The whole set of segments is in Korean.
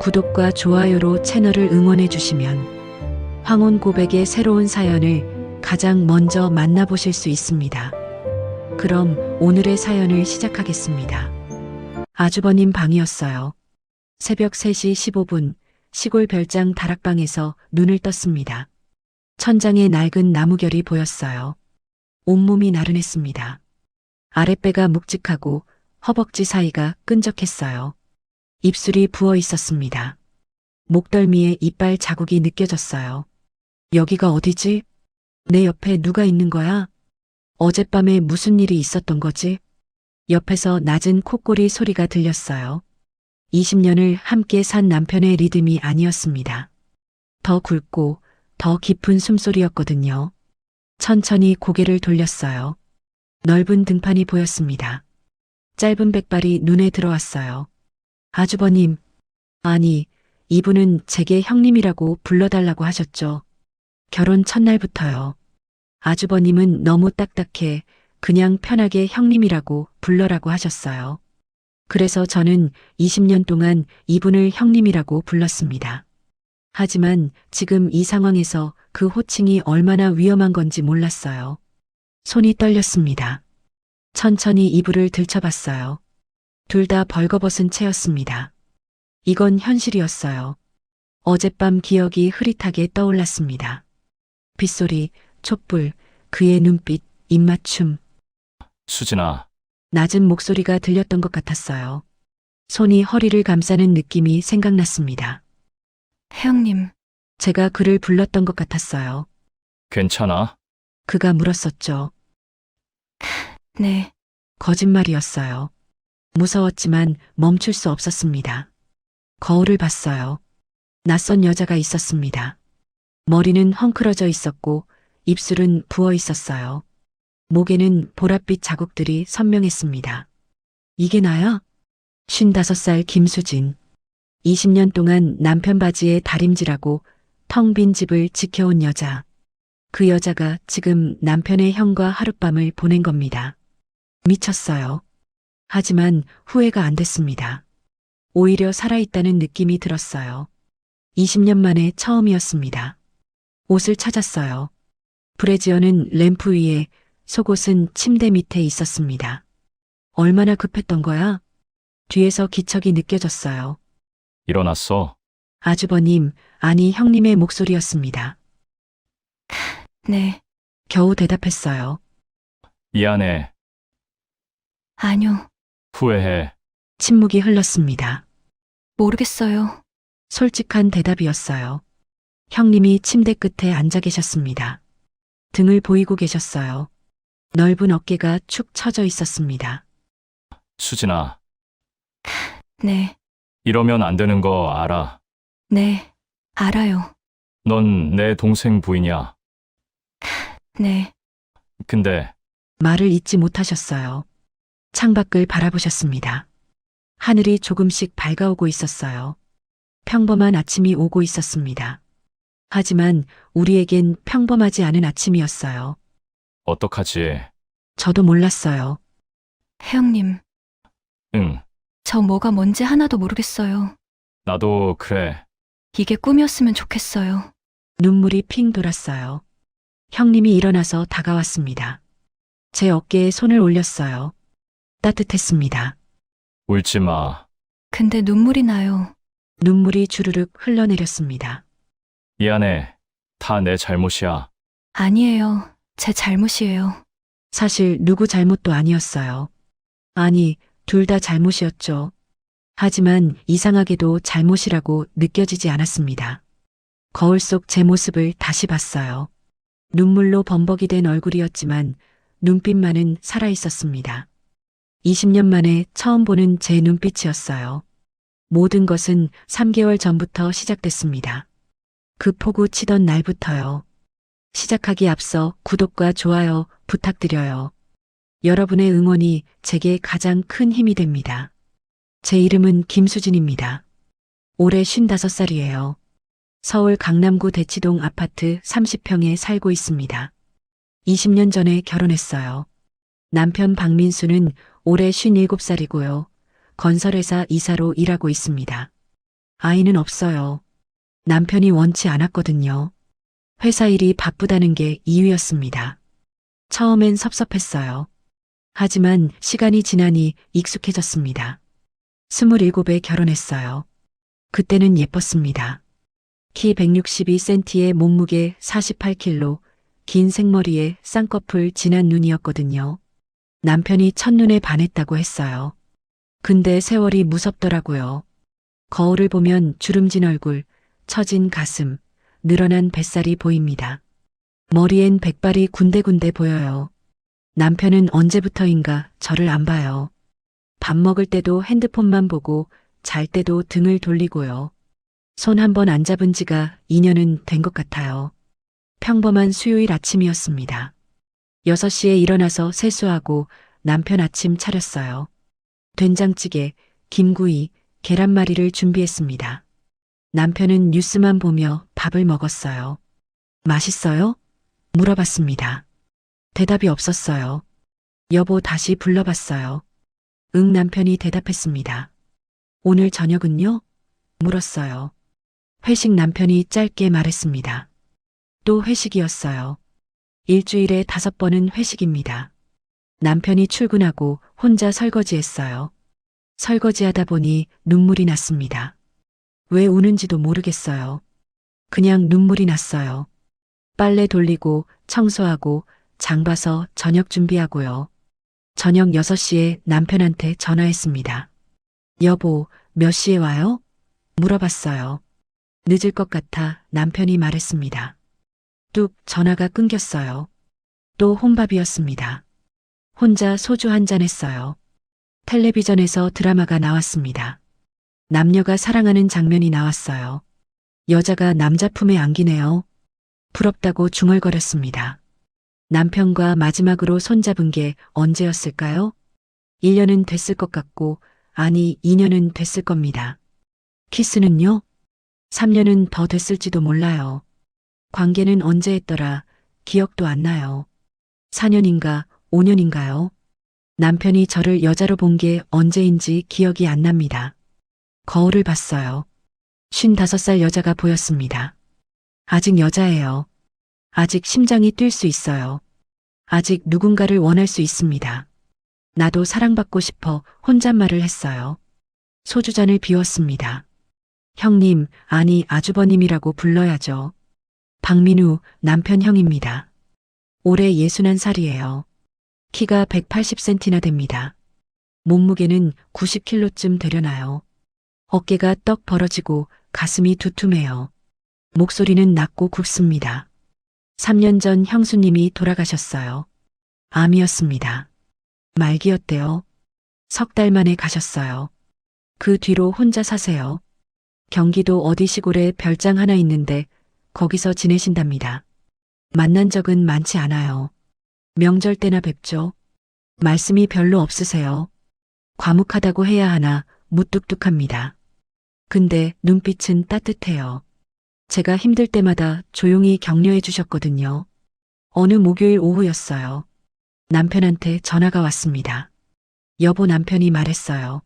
구독과 좋아요로 채널을 응원해 주시면 황혼 고백의 새로운 사연을 가장 먼저 만나보실 수 있습니다. 그럼 오늘의 사연을 시작하겠습니다. 아주버님 방이었어요. 새벽 3시 15분 시골 별장 다락방에서 눈을 떴습니다. 천장에 낡은 나무결이 보였어요. 온몸이 나른했습니다. 아랫배가 묵직하고 허벅지 사이가 끈적했어요. 입술이 부어 있었습니다. 목덜미에 이빨 자국이 느껴졌어요. 여기가 어디지? 내 옆에 누가 있는 거야? 어젯밤에 무슨 일이 있었던 거지? 옆에서 낮은 콧소리 소리가 들렸어요. 20년을 함께 산 남편의 리듬이 아니었습니다. 더 굵고 더 깊은 숨소리였거든요. 천천히 고개를 돌렸어요. 넓은 등판이 보였습니다. 짧은 백발이 눈에 들어왔어요. 아주버님, 아니, 이분은 제게 형님이라고 불러달라고 하셨죠. 결혼 첫날부터요. 아주버님은 너무 딱딱해 그냥 편하게 형님이라고 불러라고 하셨어요. 그래서 저는 20년 동안 이분을 형님이라고 불렀습니다. 하지만 지금 이 상황에서 그 호칭이 얼마나 위험한 건지 몰랐어요. 손이 떨렸습니다. 천천히 이불을 들춰봤어요. 둘 다 벌거벗은 채였습니다. 이건 현실이었어요. 어젯밤 기억이 흐릿하게 떠올랐습니다. 빗소리, 촛불, 그의 눈빛, 입맞춤. 수진아, 낮은 목소리가 들렸던 것 같았어요. 손이 허리를 감싸는 느낌이 생각났습니다. 형님, 제가 그를 불렀던 것 같았어요. 괜찮아? 그가 물었었죠. 네, 거짓말이었어요. 무서웠지만 멈출 수 없었습니다. 거울을 봤어요. 낯선 여자가 있었습니다. 머리는 헝클어져 있었고 입술은 부어 있었어요. 목에는 보랏빛 자국들이 선명했습니다. 이게 나야? 55살 김수진. 20년 동안 남편 바지에 다림질하고 텅 빈 집을 지켜온 여자. 그 여자가 지금 남편의 형과 하룻밤을 보낸 겁니다. 미쳤어요. 하지만 후회가 안 됐습니다. 오히려 살아있다는 느낌이 들었어요. 20년 만에 처음이었습니다. 옷을 찾았어요. 브래지어는 램프 위에, 속옷은 침대 밑에 있었습니다. 얼마나 급했던 거야? 뒤에서 기척이 느껴졌어요. 일어났어? 아주버님, 아니 형님의 목소리였습니다. 네, 겨우 대답했어요. 미안해. 아니요, 후회해. 침묵이 흘렀습니다. 모르겠어요. 솔직한 대답이었어요. 형님이 침대 끝에 앉아 계셨습니다. 등을 보이고 계셨어요. 넓은 어깨가 축 처져 있었습니다. 수진아, 네, 이러면 안 되는 거 알아. 네, 알아요. 넌 내 동생 부인이야. 네, 근데 말을 잇지 못하셨어요. 창밖을 바라보셨습니다. 하늘이 조금씩 밝아오고 있었어요. 평범한 아침이 오고 있었습니다. 하지만 우리에겐 평범하지 않은 아침이었어요. 어떡하지? 저도 몰랐어요. 형님, 응, 저 뭐가 뭔지 하나도 모르겠어요. 나도 그래. 이게 꿈이었으면 좋겠어요. 눈물이 핑 돌았어요. 형님이 일어나서 다가왔습니다. 제 어깨에 손을 올렸어요. 따뜻했습니다. 울지 마. 근데 눈물이 나요. 눈물이 주르륵 흘러내렸습니다. 미안해. 다 내 잘못이야. 아니에요. 제 잘못이에요. 사실 누구 잘못도 아니었어요. 아니, 둘 다 잘못이었죠. 하지만 이상하게도 잘못이라고 느껴지지 않았습니다. 거울 속 제 모습을 다시 봤어요. 눈물로 범벅이 된 얼굴이었지만 눈빛만은 살아있었습니다. 20년 만에 처음 보는 제 눈빛이었어요. 모든 것은 3개월 전부터 시작됐습니다. 그 폭우 치던 날부터요. 시작하기 앞서 구독과 좋아요 부탁드려요. 여러분의 응원이 제게 가장 큰 힘이 됩니다. 제 이름은 김수진입니다. 올해 55살이에요. 서울 강남구 대치동 아파트 30평에 살고 있습니다. 20년 전에 결혼했어요. 남편 박민수는 올해 57살이고요. 건설회사 이사로 일하고 있습니다. 아이는 없어요. 남편이 원치 않았거든요. 회사 일이 바쁘다는 게 이유였습니다. 처음엔 섭섭했어요. 하지만 시간이 지나니 익숙해졌습니다. 27에 결혼했어요. 그때는 예뻤습니다. 키 162cm에 몸무게 48kg, 긴 생머리에 쌍꺼풀 진한 눈이었거든요. 남편이 첫눈에 반했다고 했어요. 근데 세월이 무섭더라고요. 거울을 보면 주름진 얼굴, 처진 가슴, 늘어난 뱃살이 보입니다. 머리엔 백발이 군데군데 보여요. 남편은 언제부터인가 저를 안 봐요. 밥 먹을 때도 핸드폰만 보고 잘 때도 등을 돌리고요. 손 한 번 안 잡은 지가 2년은 된 것 같아요. 평범한 수요일 아침이었습니다. 6시에 일어나서 세수하고 남편 아침 차렸어요. 된장찌개, 김구이, 계란말이를 준비했습니다. 남편은 뉴스만 보며 밥을 먹었어요. 맛있어요? 물어봤습니다. 대답이 없었어요. 여보 다시 불러봤어요. 응 남편이 대답했습니다. 오늘 저녁은요? 물었어요. 회식 남편이 짧게 말했습니다. 또 회식이었어요. 일주일에 5번은 회식입니다. 남편이 출근하고 혼자 설거지했어요. 설거지하다 보니 눈물이 났습니다. 왜 우는지도 모르겠어요. 그냥 눈물이 났어요. 빨래 돌리고 청소하고 장 봐서 저녁 준비하고요. 저녁 6시에 남편한테 전화했습니다. 여보, 몇 시에 와요? 물어봤어요. 늦을 것 같아 남편이 말했습니다. 뚝 전화가 끊겼어요. 또 혼밥이었습니다. 혼자 소주 한 잔 했어요. 텔레비전에서 드라마가 나왔습니다. 남녀가 사랑하는 장면이 나왔어요. 여자가 남자 품에 안기네요. 부럽다고 중얼거렸습니다. 남편과 마지막으로 손잡은 게 언제였을까요? 1년은 됐을 것 같고, 아니 2년은 됐을 겁니다. 키스는요? 3년은 더 됐을지도 몰라요. 관계는 언제 했더라, 기억도 안 나요. 4년인가, 5년인가요? 남편이 저를 여자로 본 게 언제인지 기억이 안 납니다. 거울을 봤어요. 55살 여자가 보였습니다. 아직 여자예요. 아직 심장이 뛸 수 있어요. 아직 누군가를 원할 수 있습니다. 나도 사랑받고 싶어 혼잣말을 했어요. 소주잔을 비웠습니다. 형님, 아니 아주버님이라고 불러야죠. 박민우, 남편 형입니다. 올해 61살이에요. 키가 180cm나 됩니다. 몸무게는 90kg쯤 되려나요. 어깨가 떡 벌어지고 가슴이 두툼해요. 목소리는 낮고 굵습니다. 3년 전 형수님이 돌아가셨어요. 암이었습니다. 말기였대요. 3달 만에 가셨어요. 그 뒤로 혼자 사세요. 경기도 어디 시골에 별장 하나 있는데 거기서 지내신답니다. 만난 적은 많지 않아요. 명절 때나 뵙죠. 말씀이 별로 없으세요. 과묵하다고 해야 하나 무뚝뚝합니다. 근데 눈빛은 따뜻해요. 제가 힘들 때마다 조용히 격려해 주셨거든요. 어느 목요일 오후였어요. 남편한테 전화가 왔습니다. 여보 남편이 말했어요.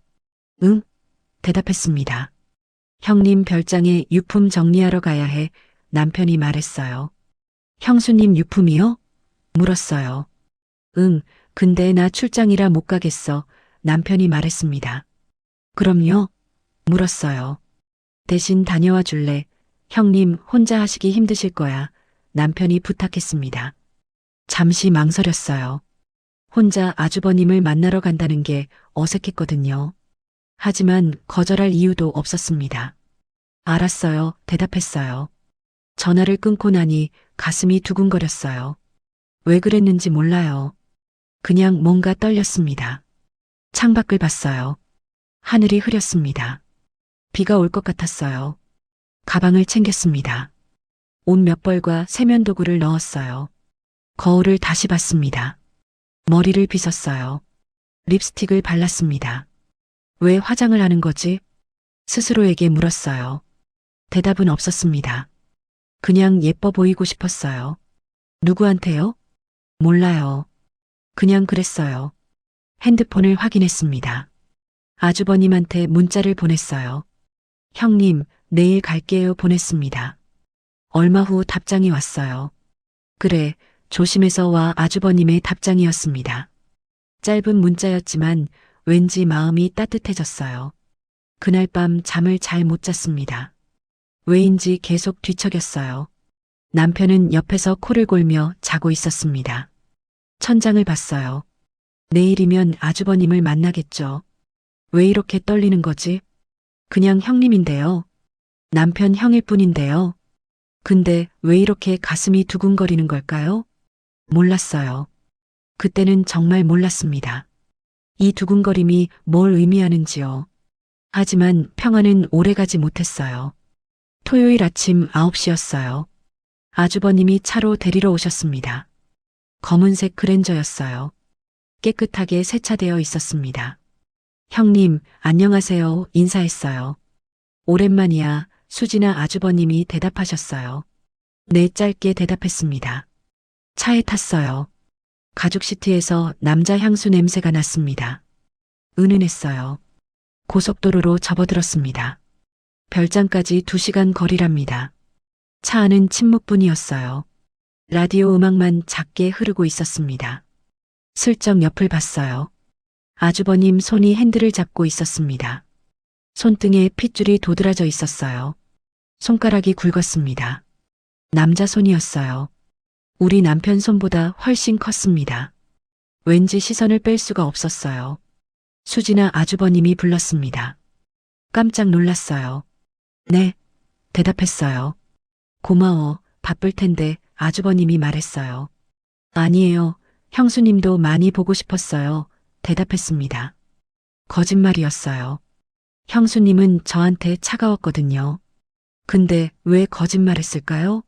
응? 대답했습니다. 형님 별장에 유품 정리하러 가야 해. 남편이 말했어요. 형수님 유품이요? 물었어요. 응, 근데 나 출장이라 못 가겠어. 남편이 말했습니다. 그럼요? 물었어요. 대신 다녀와 줄래? 형님 혼자 하시기 힘드실 거야. 남편이 부탁했습니다. 잠시 망설였어요. 혼자 아주버님을 만나러 간다는 게 어색했거든요. 하지만 거절할 이유도 없었습니다. 알았어요. 대답했어요. 전화를 끊고 나니 가슴이 두근거렸어요. 왜 그랬는지 몰라요. 그냥 뭔가 떨렸습니다. 창밖을 봤어요. 하늘이 흐렸습니다. 비가 올 것 같았어요. 가방을 챙겼습니다. 옷 몇 벌과 세면도구를 넣었어요. 거울을 다시 봤습니다. 머리를 빗었어요. 립스틱을 발랐습니다. 왜 화장을 하는 거지? 스스로에게 물었어요. 대답은 없었습니다. 그냥 예뻐 보이고 싶었어요. 누구한테요? 몰라요. 그냥 그랬어요. 핸드폰을 확인했습니다. 아주버님한테 문자를 보냈어요. 형님, 내일 갈게요 보냈습니다. 얼마 후 답장이 왔어요. 그래, 조심해서 와 아주버님의 답장이었습니다. 짧은 문자였지만 왠지 마음이 따뜻해졌어요. 그날 밤 잠을 잘 못 잤습니다. 왜인지 계속 뒤척였어요. 남편은 옆에서 코를 골며 자고 있었습니다. 천장을 봤어요. 내일이면 아주버님을 만나겠죠. 왜 이렇게 떨리는 거지? 그냥 형님인데요. 남편 형일 뿐인데요. 근데 왜 이렇게 가슴이 두근거리는 걸까요? 몰랐어요. 그때는 정말 몰랐습니다. 이 두근거림이 뭘 의미하는지요. 하지만 평화는 오래가지 못했어요. 토요일 아침 9시였어요. 아주버님이 차로 데리러 오셨습니다. 검은색 그랜저였어요. 깨끗하게 세차되어 있었습니다. 형님, 안녕하세요. 인사했어요. 오랜만이야. 수지나 아주버님이 대답하셨어요. 네, 짧게 대답했습니다. 차에 탔어요. 가죽 시트에서 남자 향수 냄새가 났습니다. 은은했어요. 고속도로로 접어들었습니다. 별장까지 2시간 거리랍니다. 차 안은 침묵뿐이었어요. 라디오 음악만 작게 흐르고 있었습니다. 슬쩍 옆을 봤어요. 아주버님 손이 핸들을 잡고 있었습니다. 손등에 핏줄이 도드라져 있었어요. 손가락이 굵었습니다. 남자 손이었어요. 우리 남편 손보다 훨씬 컸습니다. 왠지 시선을 뺄 수가 없었어요. 수지나 아주버님이 불렀습니다. 깜짝 놀랐어요. 네, 대답했어요. 고마워, 바쁠 텐데 아주버님이 말했어요. 아니에요, 형수님도 많이 보고 싶었어요. 대답했습니다. 거짓말이었어요. 형수님은 저한테 차가웠거든요. 근데 왜 거짓말했을까요?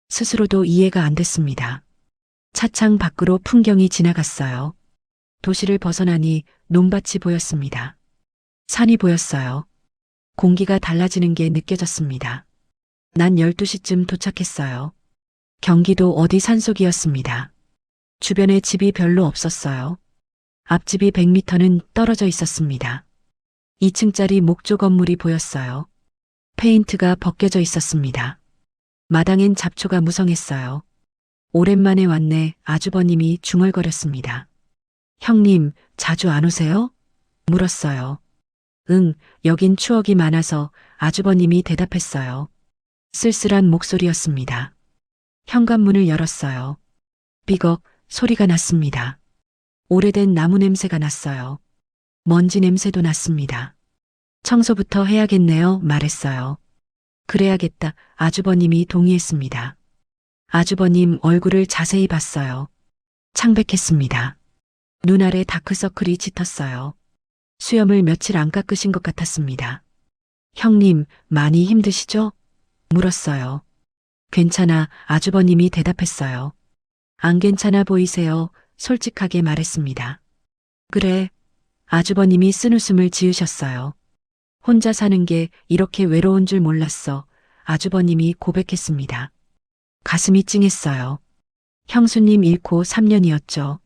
스스로도 이해가 안 됐습니다. 차창 밖으로 풍경이 지나갔어요. 도시를 벗어나니 논밭이 보였습니다. 산이 보였어요. 공기가 달라지는 게 느껴졌습니다. 난 12시쯤 도착했어요. 경기도 어디 산속이었습니다. 주변에 집이 별로 없었어요. 앞집이 100m는 떨어져 있었습니다. 2층짜리 목조 건물이 보였어요. 페인트가 벗겨져 있었습니다. 마당엔 잡초가 무성했어요. 오랜만에 왔네. 아주버님이 중얼거렸습니다. 형님, 자주 안 오세요? 물었어요. 응, 여긴 추억이 많아서. 아주버님이 대답했어요. 쓸쓸한 목소리였습니다. 현관문을 열었어요. 삐걱 소리가 났습니다. 오래된 나무 냄새가 났어요. 먼지 냄새도 났습니다. 청소부터 해야겠네요. 말했어요. 그래야겠다. 아주버님이 동의했습니다. 아주버님 얼굴을 자세히 봤어요. 창백했습니다. 눈 아래 다크서클이 짙었어요. 수염을 며칠 안 깎으신 것 같았습니다. 형님, 많이 힘드시죠? 물었어요. 괜찮아. 아주버님이 대답했어요. 안 괜찮아 보이세요. 솔직하게 말했습니다. 그래. 아주버님이 쓴웃음을 지으셨어요. 혼자 사는 게 이렇게 외로운 줄 몰랐어. 아주버님이 고백했습니다. 가슴이 찡했어요. 형수님 잃고 3년이었죠.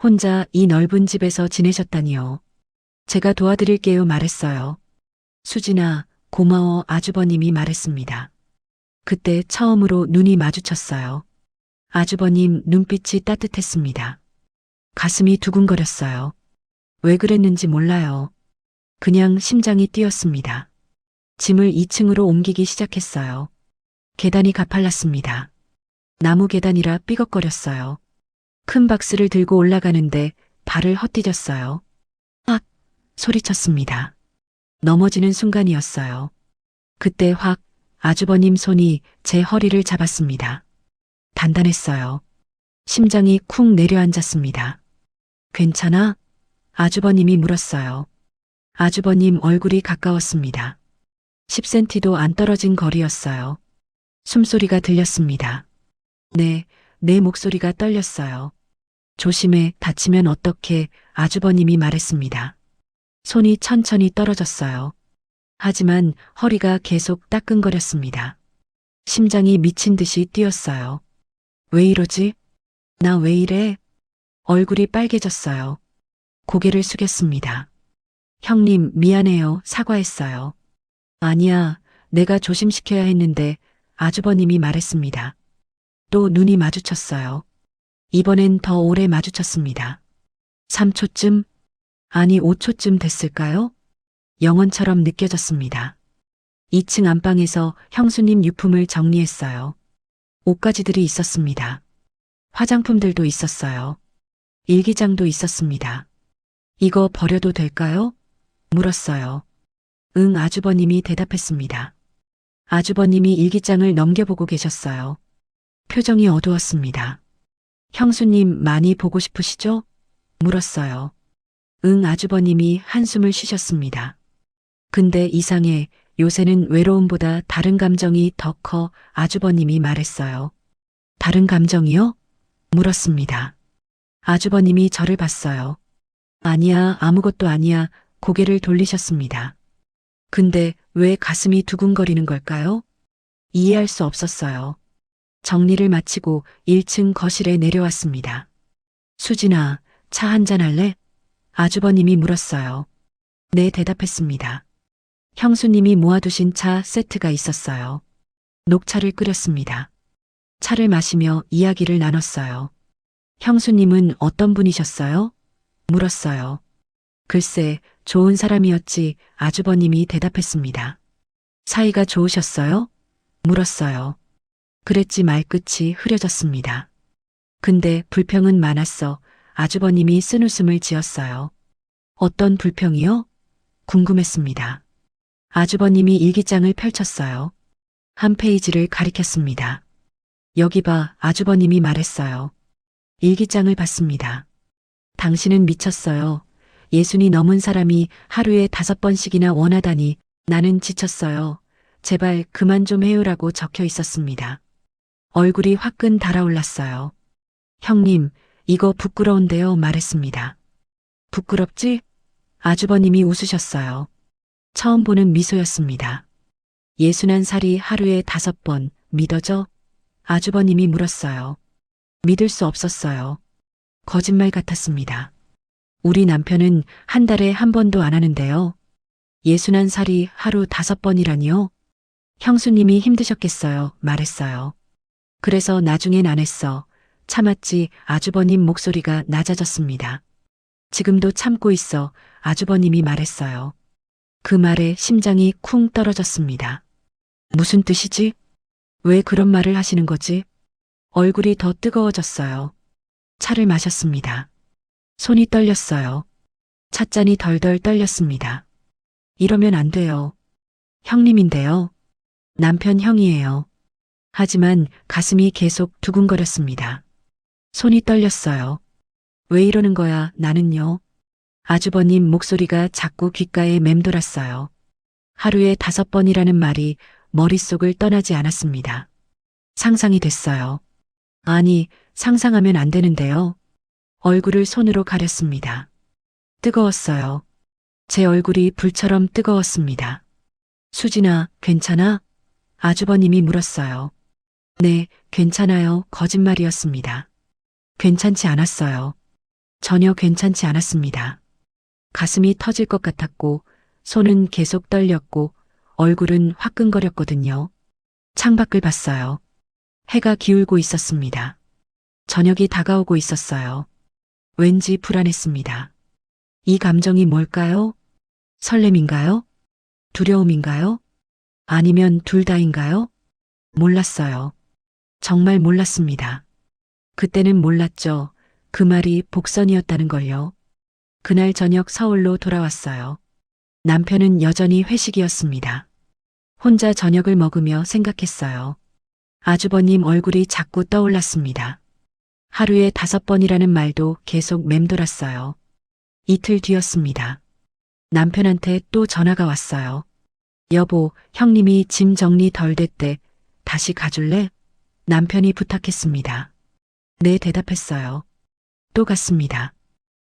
혼자 이 넓은 집에서 지내셨다니요. 제가 도와드릴게요. 말했어요. 수진아, 고마워. 아주버님이 말했습니다. 그때 처음으로 눈이 마주쳤어요. 아주버님 눈빛이 따뜻했습니다. 가슴이 두근거렸어요. 왜 그랬는지 몰라요. 그냥 심장이 뛰었습니다. 짐을 2층으로 옮기기 시작했어요. 계단이 가팔랐습니다. 나무 계단이라 삐걱거렸어요. 큰 박스를 들고 올라가는데 발을 헛디뎠어요. 확! 소리쳤습니다. 넘어지는 순간이었어요. 그때 확! 아주버님 손이 제 허리를 잡았습니다. 단단했어요. 심장이 쿵 내려앉았습니다. 괜찮아? 아주버님이 물었어요. 아주버님 얼굴이 가까웠습니다. 10cm도 안 떨어진 거리였어요. 숨소리가 들렸습니다. 네, 내 목소리가 떨렸어요. 조심해, 다치면 어떡해. 아주버님이 말했습니다. 손이 천천히 떨어졌어요. 하지만 허리가 계속 따끔거렸습니다. 심장이 미친 듯이 뛰었어요. 왜 이러지? 나 왜 이래? 얼굴이 빨개졌어요. 고개를 숙였습니다. 형님, 미안해요. 사과했어요. 아니야, 내가 조심시켜야 했는데 아주버님이 말했습니다. 또 눈이 마주쳤어요. 이번엔 더 오래 마주쳤습니다. 3초쯤, 아니 5초쯤 됐을까요? 영원처럼 느껴졌습니다. 2층 안방에서 형수님 유품을 정리했어요. 옷가지들이 있었습니다. 화장품들도 있었어요. 일기장도 있었습니다. 이거 버려도 될까요? 물었어요. 응, 아주버님이 대답했습니다. 아주버님이 일기장을 넘겨보고 계셨어요. 표정이 어두웠습니다. 형수님 많이 보고 싶으시죠? 물었어요. 응, 아주버님이 한숨을 쉬셨습니다. 근데 이상해, 요새는 외로움보다 다른 감정이 더 커, 아주버님이 말했어요. 다른 감정이요? 물었습니다. 아주버님이 저를 봤어요. 아니야, 아무것도 아니야, 고개를 돌리셨습니다. 근데 왜 가슴이 두근거리는 걸까요? 이해할 수 없었어요. 정리를 마치고 1층 거실에 내려왔습니다. 수진아, 차 한잔 할래? 아주버님이 물었어요. 네, 대답했습니다. 형수님이 모아두신 차 세트가 있었어요. 녹차를 끓였습니다. 차를 마시며 이야기를 나눴어요. 형수님은 어떤 분이셨어요? 물었어요. 글쎄, 좋은 사람이었지, 아주버님이 대답했습니다. 사이가 좋으셨어요? 물었어요. 그랬지 말끝이 흐려졌습니다. 근데 불평은 많았어, 아주버님이 쓴웃음을 지었어요. 어떤 불평이요? 궁금했습니다. 아주버님이 일기장을 펼쳤어요. 한 페이지를 가리켰습니다. 여기 봐, 아주버님이 말했어요. 일기장을 봤습니다. 당신은 미쳤어요. 60이 넘은 사람이 하루에 5번씩이나 원하다니 나는 지쳤어요. 제발 그만 좀 해요라고 적혀 있었습니다. 얼굴이 화끈 달아올랐어요. 형님, 이거 부끄러운데요, 말했습니다. 부끄럽지? 아주버님이 웃으셨어요. 처음 보는 미소였습니다. 61살이 하루에 5번, 믿어져? 아주버님이 물었어요. 믿을 수 없었어요. 거짓말 같았습니다. 우리 남편은 한 달에 한 번도 안 하는데요. 61살이 하루 5번이라니요? 형수님이 힘드셨겠어요, 말했어요. 그래서 나중엔 안 했어. 참았지, 아주버님 목소리가 낮아졌습니다. 지금도 참고 있어, 아주버님이 말했어요. 그 말에 심장이 쿵 떨어졌습니다. 무슨 뜻이지? 왜 그런 말을 하시는 거지? 얼굴이 더 뜨거워졌어요. 차를 마셨습니다. 손이 떨렸어요. 찻잔이 덜덜 떨렸습니다. 이러면 안 돼요. 형님인데요. 남편 형이에요. 하지만 가슴이 계속 두근거렸습니다. 손이 떨렸어요. 왜 이러는 거야, 나는요? 아주버님 목소리가 자꾸 귓가에 맴돌았어요. 하루에 5번이라는 말이 머릿속을 떠나지 않았습니다. 상상이 됐어요. 아니, 상상하면 안 되는데요. 얼굴을 손으로 가렸습니다. 뜨거웠어요. 제 얼굴이 불처럼 뜨거웠습니다. 수진아, 괜찮아? 아주버님이 물었어요. 네, 괜찮아요. 거짓말이었습니다. 괜찮지 않았어요. 전혀 괜찮지 않았습니다. 가슴이 터질 것 같았고, 손은 계속 떨렸고, 얼굴은 화끈거렸거든요. 창밖을 봤어요. 해가 기울고 있었습니다. 저녁이 다가오고 있었어요. 왠지 불안했습니다. 이 감정이 뭘까요? 설렘인가요? 두려움인가요? 아니면 둘 다인가요? 몰랐어요. 정말 몰랐습니다. 그때는 몰랐죠. 그 말이 복선이었다는 걸요. 그날 저녁 서울로 돌아왔어요. 남편은 여전히 회식이었습니다. 혼자 저녁을 먹으며 생각했어요. 아주버님 얼굴이 자꾸 떠올랐습니다. 하루에 5번이라는 말도 계속 맴돌았어요. 이틀 뒤였습니다. 남편한테 또 전화가 왔어요. 여보, 형님이 짐 정리 덜 됐대. 다시 가줄래? 남편이 부탁했습니다. 네, 대답했어요. 또 갔습니다.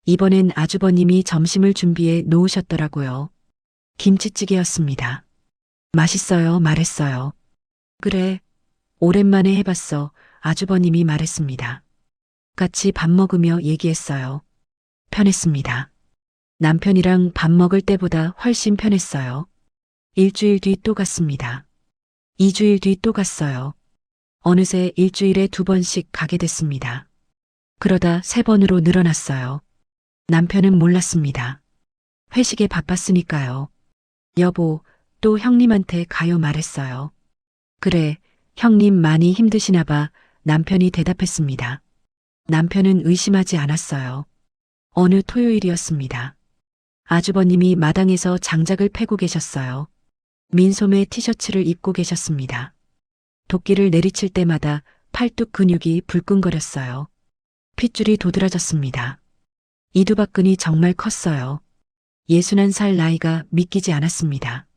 이번엔 아주버님이 점심을 준비해 놓으셨더라고요. 김치찌개였습니다. 맛있어요, 말했어요. 그래, 오랜만에 해봤어, 아주버님이 말했습니다. 같이 밥 먹으며 얘기했어요. 편했습니다. 남편이랑 밥 먹을 때보다 훨씬 편했어요. 일주일 뒤 또 갔습니다. 2주일 뒤 또 갔어요. 어느새 일주일에 2번씩 가게 됐습니다. 그러다 3번으로 늘어났어요. 남편은 몰랐습니다. 회식에 바빴으니까요. 여보, 또 형님한테 가요 말했어요. 그래, 형님 많이 힘드시나 봐. 남편이 대답했습니다. 남편은 의심하지 않았어요. 어느 토요일이었습니다. 아주버님이 마당에서 장작을 패고 계셨어요. 민소매 티셔츠를 입고 계셨습니다. 도끼를 내리칠 때마다 팔뚝 근육이 불끈거렸어요. 핏줄이 도드라졌습니다. 이두박근이 정말 컸어요. 61살 나이가 믿기지 않았습니다.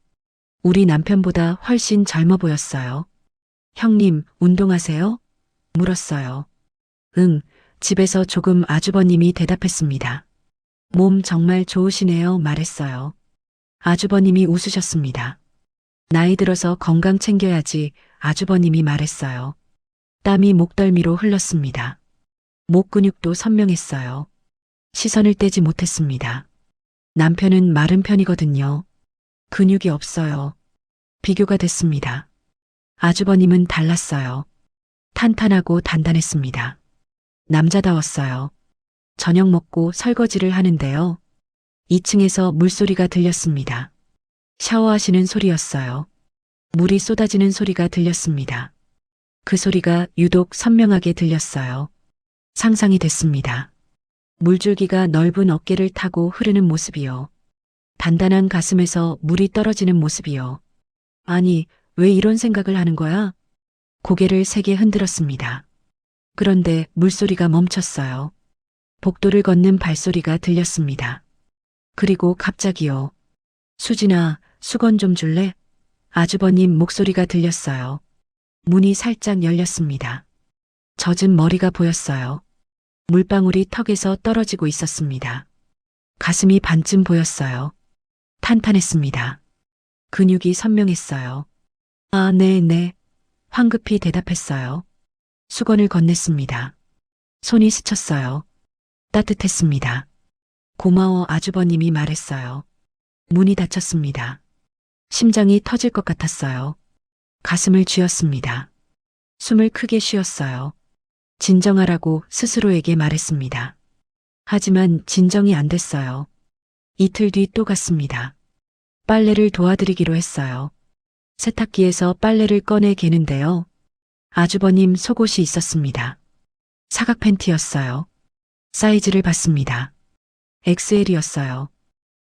우리 남편보다 훨씬 젊어 보였어요. 형님, 운동하세요? 물었어요. 응, 집에서 조금 아주버님이 대답했습니다. 몸 정말 좋으시네요 말했어요. 아주버님이 웃으셨습니다. 나이 들어서 건강 챙겨야지 아주버님이 말했어요. 땀이 목덜미로 흘렀습니다. 목 근육도 선명했어요. 시선을 떼지 못했습니다. 남편은 마른 편이거든요. 근육이 없어요. 비교가 됐습니다. 아주버님은 달랐어요. 탄탄하고 단단했습니다. 남자다웠어요. 저녁 먹고 설거지를 하는데요. 2층에서 물소리가 들렸습니다. 샤워하시는 소리였어요. 물이 쏟아지는 소리가 들렸습니다. 그 소리가 유독 선명하게 들렸어요. 상상이 됐습니다. 물줄기가 넓은 어깨를 타고 흐르는 모습이요. 단단한 가슴에서 물이 떨어지는 모습이요. 아니, 왜 이런 생각을 하는 거야? 고개를 세게 흔들었습니다. 그런데 물소리가 멈췄어요. 복도를 걷는 발소리가 들렸습니다. 그리고 갑자기요. 수진아, 수건 좀 줄래? 아주버님 목소리가 들렸어요. 문이 살짝 열렸습니다. 젖은 머리가 보였어요. 물방울이 턱에서 떨어지고 있었습니다. 가슴이 반쯤 보였어요. 탄탄했습니다. 근육이 선명했어요. 아, 네. 황급히 대답했어요. 수건을 건넸습니다. 손이 스쳤어요. 따뜻했습니다. 고마워 아주버님이 말했어요. 문이 닫혔습니다. 심장이 터질 것 같았어요. 가슴을 쥐었습니다. 숨을 크게 쉬었어요. 진정하라고 스스로에게 말했습니다. 하지만 진정이 안 됐어요. 이틀 뒤 또 갔습니다. 빨래를 도와드리기로 했어요. 세탁기에서 빨래를 꺼내 개는데요. 아주버님 속옷이 있었습니다. 사각 팬티였어요. 사이즈를 봤습니다. XL이었어요.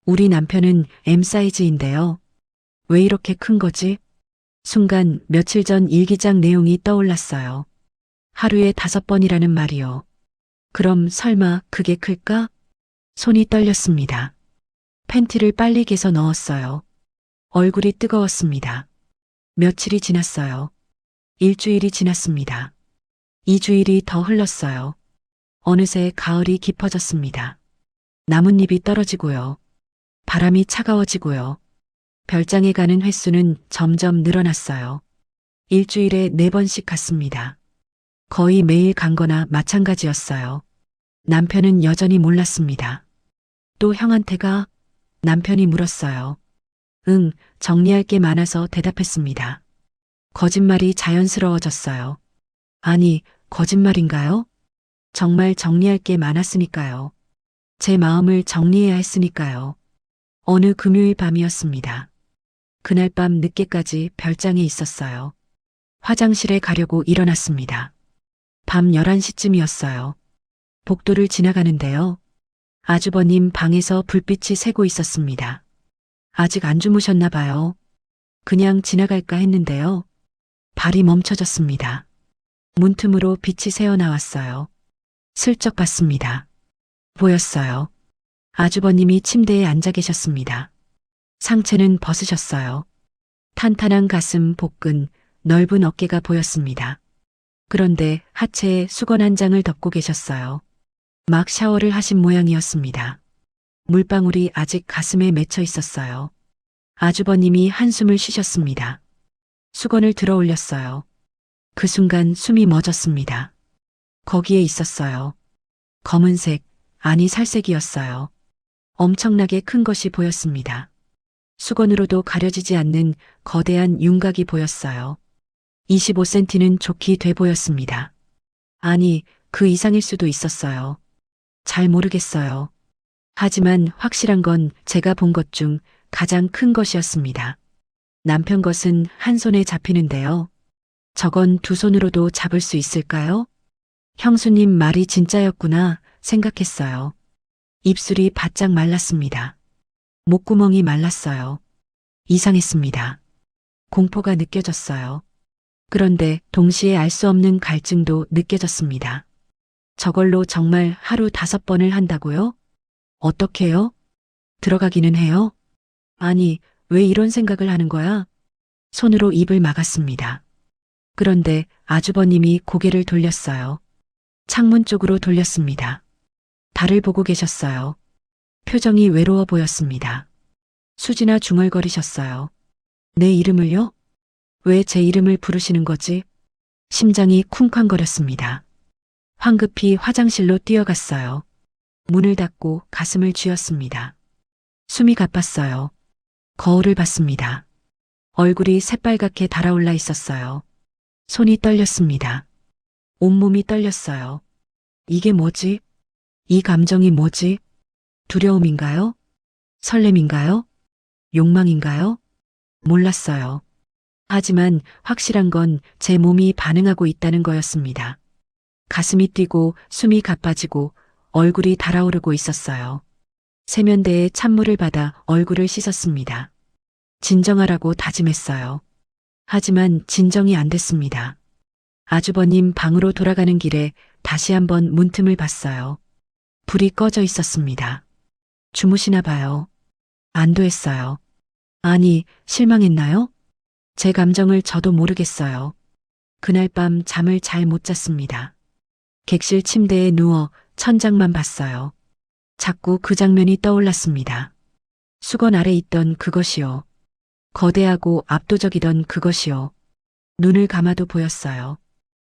우리 남편은 M 사이즈인데요. 왜 이렇게 큰 거지? 순간 며칠 전 일기장 내용이 떠올랐어요. 하루에 5번이라는 말이요. 그럼 설마 그게 클까? 손이 떨렸습니다. 팬티를 빨리 개서 넣었어요. 얼굴이 뜨거웠습니다. 며칠이 지났어요. 일주일이 지났습니다. 2주일이 더 흘렀어요. 어느새 가을이 깊어졌습니다. 나뭇잎이 떨어지고요. 바람이 차가워지고요. 별장에 가는 횟수는 점점 늘어났어요. 일주일에 4번씩 갔습니다. 거의 매일 간 거나 마찬가지였어요. 남편은 여전히 몰랐습니다. 또 형한테 가? 남편이 물었어요. 응, 정리할 게 많아서 대답했습니다. 거짓말이 자연스러워졌어요. 아니, 거짓말인가요? 정말 정리할 게 많았으니까요. 제 마음을 정리해야 했으니까요. 어느 금요일 밤이었습니다. 그날 밤 늦게까지 별장에 있었어요. 화장실에 가려고 일어났습니다. 밤 11시쯤이었어요. 복도를 지나가는데요. 아주버님 방에서 불빛이 새고 있었습니다. 아직 안 주무셨나 봐요. 그냥 지나갈까 했는데요. 발이 멈춰졌습니다. 문틈으로 빛이 새어나왔어요. 슬쩍 봤습니다. 보였어요. 아주버님이 침대에 앉아 계셨습니다. 상체는 벗으셨어요. 탄탄한 가슴, 복근, 넓은 어깨가 보였습니다. 그런데 하체에 수건 한 장을 덮고 계셨어요. 막 샤워를 하신 모양이었습니다. 물방울이 아직 가슴에 맺혀 있었어요. 아주버님이 한숨을 쉬셨습니다. 수건을 들어 올렸어요. 그 순간 숨이 멎었습니다. 거기에 있었어요. 검은색, 아니 살색이었어요. 엄청나게 큰 것이 보였습니다. 수건으로도 가려지지 않는 거대한 윤곽이 보였어요. 25cm는 좋게 돼 보였습니다. 아니, 그 이상일 수도 있었어요. 잘 모르겠어요. 하지만 확실한 건 제가 본 것 중 가장 큰 것이었습니다. 남편 것은 한 손에 잡히는데요. 저건 두 손으로도 잡을 수 있을까요? 형수님 말이 진짜였구나 생각했어요. 입술이 바짝 말랐습니다. 목구멍이 말랐어요. 이상했습니다. 공포가 느껴졌어요. 그런데 동시에 알 수 없는 갈증도 느껴졌습니다. 저걸로 정말 하루 5번을 한다고요? 어떻게요? 들어가기는 해요? 아니, 왜 이런 생각을 하는 거야? 손으로 입을 막았습니다. 그런데 아주버님이 고개를 돌렸어요. 창문 쪽으로 돌렸습니다. 달을 보고 계셨어요. 표정이 외로워 보였습니다. 수지나 중얼거리셨어요. 내 이름을요? 왜 제 이름을 부르시는 거지? 심장이 쿵쾅거렸습니다. 황급히 화장실로 뛰어갔어요. 문을 닫고 가슴을 쥐었습니다. 숨이 가빴어요. 거울을 봤습니다. 얼굴이 새빨갛게 달아올라 있었어요. 손이 떨렸습니다. 온몸이 떨렸어요. 이게 뭐지? 이 감정이 뭐지? 두려움인가요? 설렘인가요? 욕망인가요? 몰랐어요. 하지만 확실한 건 제 몸이 반응하고 있다는 거였습니다. 가슴이 뛰고 숨이 가빠지고 얼굴이 달아오르고 있었어요. 세면대에 찬물을 받아 얼굴을 씻었습니다. 진정하라고 다짐했어요. 하지만 진정이 안 됐습니다. 아주버님 방으로 돌아가는 길에 다시 한번 문틈을 봤어요. 불이 꺼져 있었습니다. 주무시나 봐요. 안도했어요. 아니, 실망했나요? 제 감정을 저도 모르겠어요. 그날 밤 잠을 잘 못 잤습니다. 객실 침대에 누워 천장만 봤어요. 자꾸 그 장면이 떠올랐습니다. 수건 아래 있던 그것이요. 거대하고 압도적이던 그것이요. 눈을 감아도 보였어요.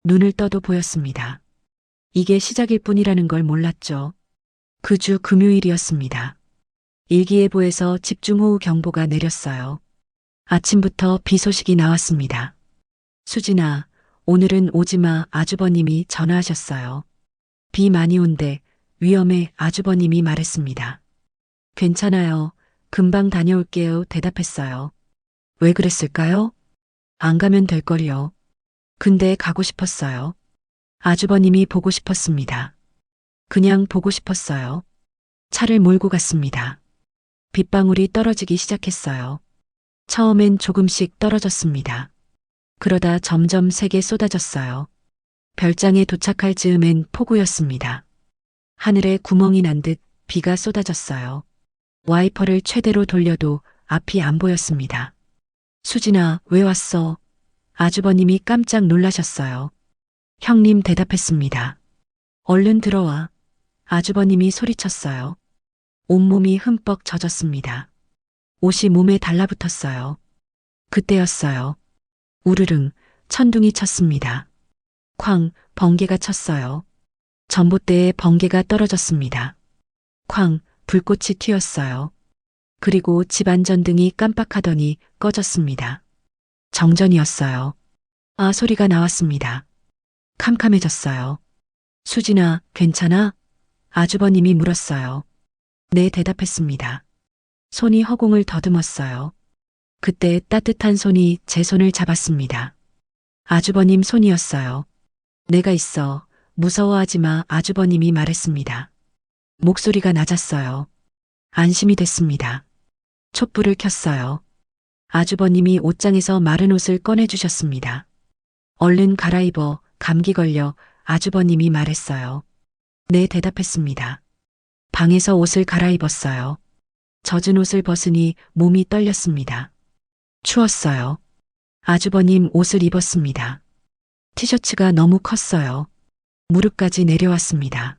눈을 떠도 보였습니다. 이게 시작일 뿐이라는 걸 몰랐죠. 그 주 금요일이었습니다. 일기예보에서 집중호우 경보가 내렸어요. 아침부터 비 소식이 나왔습니다. 수진아, 오늘은 오지마 아주버님이 전화하셨어요. 비 많이 온대. 위험해 아주버님이 말했습니다. 괜찮아요. 금방 다녀올게요. 대답했어요. 왜 그랬을까요? 안 가면 될 거리요. 근데 가고 싶었어요. 아주버님이 보고 싶었습니다. 그냥 보고 싶었어요. 차를 몰고 갔습니다. 빗방울이 떨어지기 시작했어요. 처음엔 조금씩 떨어졌습니다. 그러다 점점 세게 쏟아졌어요. 별장에 도착할 즈음엔 폭우였습니다. 하늘에 구멍이 난 듯 비가 쏟아졌어요. 와이퍼를 최대로 돌려도 앞이 안 보였습니다. 수진아, 왜 왔어? 아주버님이 깜짝 놀라셨어요. 형님 대답했습니다. 얼른 들어와. 아주버님이 소리쳤어요. 온몸이 흠뻑 젖었습니다. 옷이 몸에 달라붙었어요. 그때였어요. 우르릉, 천둥이 쳤습니다. 쾅, 번개가 쳤어요. 전봇대에 번개가 떨어졌습니다. 쾅, 불꽃이 튀었어요. 그리고 집 안전등이 깜빡하더니 꺼졌습니다. 정전이었어요. 아 소리가 나왔습니다. 캄캄해졌어요. 수진아, 괜찮아? 아주버님이 물었어요. 네, 대답했습니다. 손이 허공을 더듬었어요. 그때 따뜻한 손이 제 손을 잡았습니다. 아주버님 손이었어요. 내가 있어. 무서워하지 마. 아주버님이 말했습니다. 목소리가 낮았어요. 안심이 됐습니다. 촛불을 켰어요. 아주버님이 옷장에서 마른 옷을 꺼내주셨습니다. 얼른 갈아입어. 감기 걸려. 아주버님이 말했어요. 네, 대답했습니다. 방에서 옷을 갈아입었어요. 젖은 옷을 벗으니 몸이 떨렸습니다. 추웠어요. 아주버님 옷을 입었습니다. 티셔츠가 너무 컸어요. 무릎까지 내려왔습니다.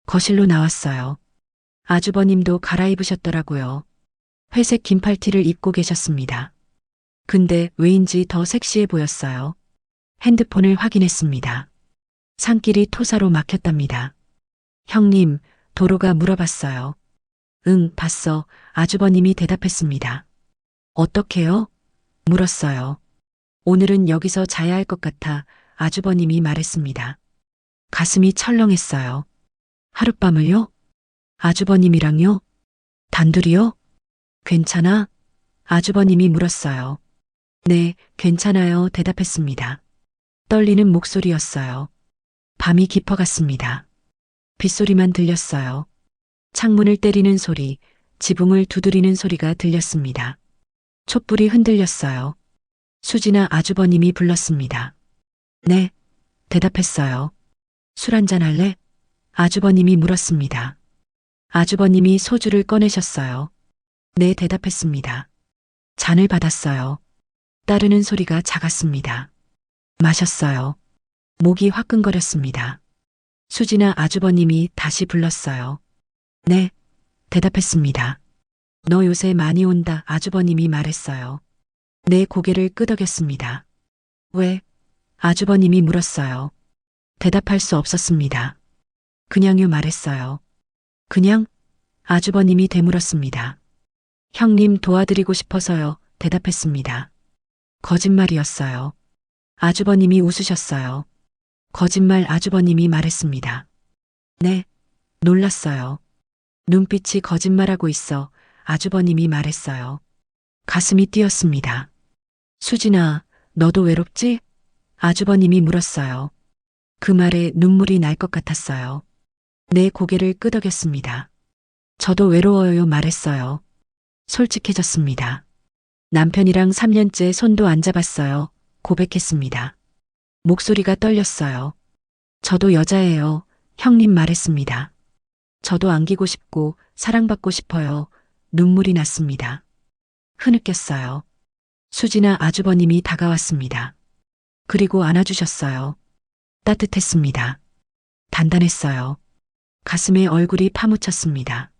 거실로 나왔어요. 아주버님도 갈아입으셨더라고요. 회색 긴팔티를 입고 계셨습니다. 근데 왜인지 더 섹시해 보였어요. 핸드폰을 확인했습니다. 산길이 토사로 막혔답니다. 형님, 도로가 물어봤어요. 응, 봤어. 아주버님이 대답했습니다. 어떻게요? 물었어요. 오늘은 여기서 자야 할 것 같아 아주버님이 말했습니다. 가슴이 철렁했어요. 하룻밤을요? 아주버님이랑요? 단둘이요? 괜찮아? 아주버님이 물었어요. 네, 괜찮아요. 대답했습니다. 떨리는 목소리였어요. 밤이 깊어갔습니다. 빗소리만 들렸어요. 창문을 때리는 소리, 지붕을 두드리는 소리가 들렸습니다. 촛불이 흔들렸어요. 수지나 아주버님이 불렀습니다. 네, 대답했어요. 술 한잔 할래? 아주버님이 물었습니다. 아주버님이 소주를 꺼내셨어요. 네, 대답했습니다. 잔을 받았어요. 따르는 소리가 작았습니다. 마셨어요. 목이 화끈거렸습니다. 수지나 아주버님이 다시 불렀어요. 네, 대답했습니다. 너 요새 많이 온다 아주버님이 말했어요. 내 고개를 끄덕였습니다. 왜? 아주버님이 물었어요. 대답할 수 없었습니다. 그냥요 말했어요. 그냥? 아주버님이 되물었습니다. 형님 도와드리고 싶어서요. 대답했습니다. 거짓말이었어요. 아주버님이 웃으셨어요. 거짓말 아주버님이 말했습니다. 네, 놀랐어요. 눈빛이 거짓말하고 있어 아주버님이 말했어요. 가슴이 뛰었습니다. 수진아, 너도 외롭지? 아주버님이 물었어요. 그 말에 눈물이 날 것 같았어요. 내 고개를 끄덕였습니다. 저도 외로워요 말했어요. 솔직해졌습니다. 남편이랑 3년째 손도 안 잡았어요. 고백했습니다. 목소리가 떨렸어요. 저도 여자예요. 형님 말했습니다. 저도 안기고 싶고 사랑받고 싶어요. 눈물이 났습니다. 흐느꼈어요. 수지나 아주버님이 다가왔습니다. 그리고 안아주셨어요. 따뜻했습니다. 단단했어요. 가슴에 얼굴이 파묻혔습니다.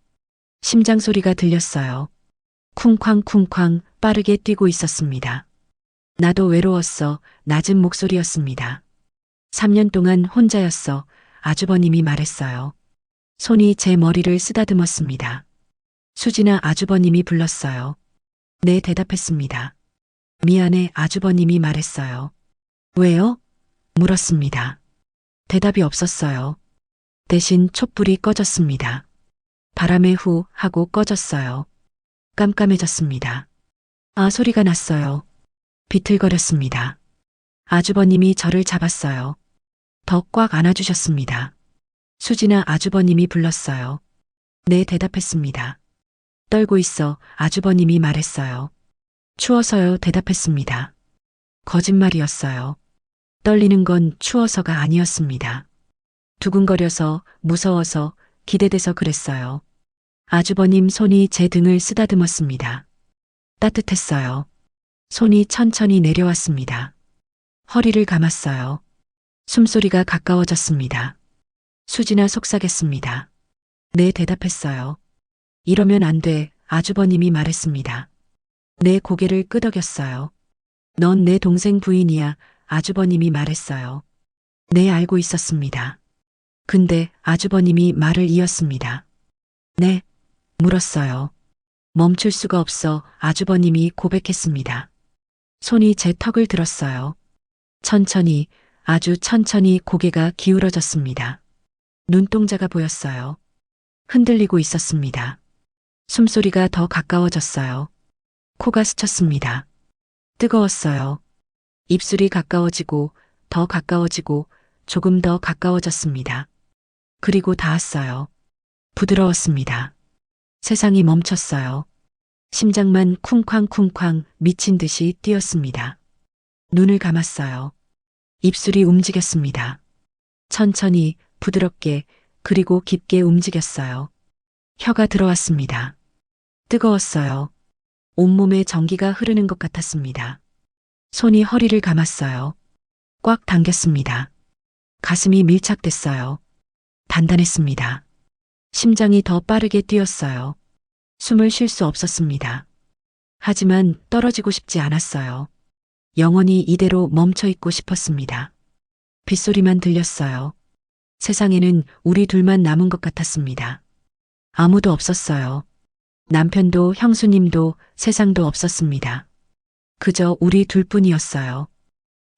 심장 소리가 들렸어요. 쿵쾅쿵쾅 빠르게 뛰고 있었습니다. 나도 외로웠어. 낮은 목소리였습니다. 3년 동안 혼자였어. 아주버님이 말했어요. 손이 제 머리를 쓰다듬었습니다. 수지나 아주버님이 불렀어요. 네, 대답했습니다. 미안해, 아주버님이 말했어요. 왜요? 물었습니다. 대답이 없었어요. 대신 촛불이 꺼졌습니다. 바람에 후 하고 꺼졌어요. 깜깜해졌습니다. 아, 소리가 났어요. 비틀거렸습니다. 아주버님이 저를 잡았어요. 더 꽉 안아주셨습니다. 수지나 아주버님이 불렀어요. 네, 대답했습니다. 떨고 있어 아주버님이 말했어요. 추워서요, 대답했습니다. 거짓말이었어요. 떨리는 건 추워서가 아니었습니다. 두근거려서, 무서워서, 기대돼서 그랬어요. 아주버님 손이 제 등을 쓰다듬었습니다. 따뜻했어요. 손이 천천히 내려왔습니다. 허리를 감았어요. 숨소리가 가까워졌습니다. 수지나 속삭였습니다. 네, 대답했어요. 이러면 안 돼, 아주버님이 말했습니다. 내 고개를 끄덕였어요. 넌 내 동생 부인이야, 아주버님이 말했어요. 네, 알고 있었습니다. 근데 아주버님이 말을 이었습니다. 네? 물었어요. 멈출 수가 없어 아주버님이 고백했습니다. 손이 제 턱을 들었어요. 천천히, 아주 천천히 고개가 기울어졌습니다. 눈동자가 보였어요. 흔들리고 있었습니다. 숨소리가 더 가까워졌어요. 코가 스쳤습니다. 뜨거웠어요. 입술이 가까워지고 더 가까워지고 조금 더 가까워졌습니다. 그리고 닿았어요. 부드러웠습니다. 세상이 멈췄어요. 심장만 쿵쾅쿵쾅 미친 듯이 뛰었습니다. 눈을 감았어요. 입술이 움직였습니다. 천천히, 부드럽게, 그리고 깊게 움직였어요. 혀가 들어왔습니다. 뜨거웠어요. 온몸에 전기가 흐르는 것 같았습니다. 손이 허리를 감았어요. 꽉 당겼습니다. 가슴이 밀착됐어요. 단단했습니다. 심장이 더 빠르게 뛰었어요. 숨을 쉴 수 없었습니다. 하지만 떨어지고 싶지 않았어요. 영원히 이대로 멈춰 있고 싶었습니다. 빗소리만 들렸어요. 세상에는 우리 둘만 남은 것 같았습니다. 아무도 없었어요. 남편도 형수님도 세상도 없었습니다. 그저 우리 둘뿐이었어요.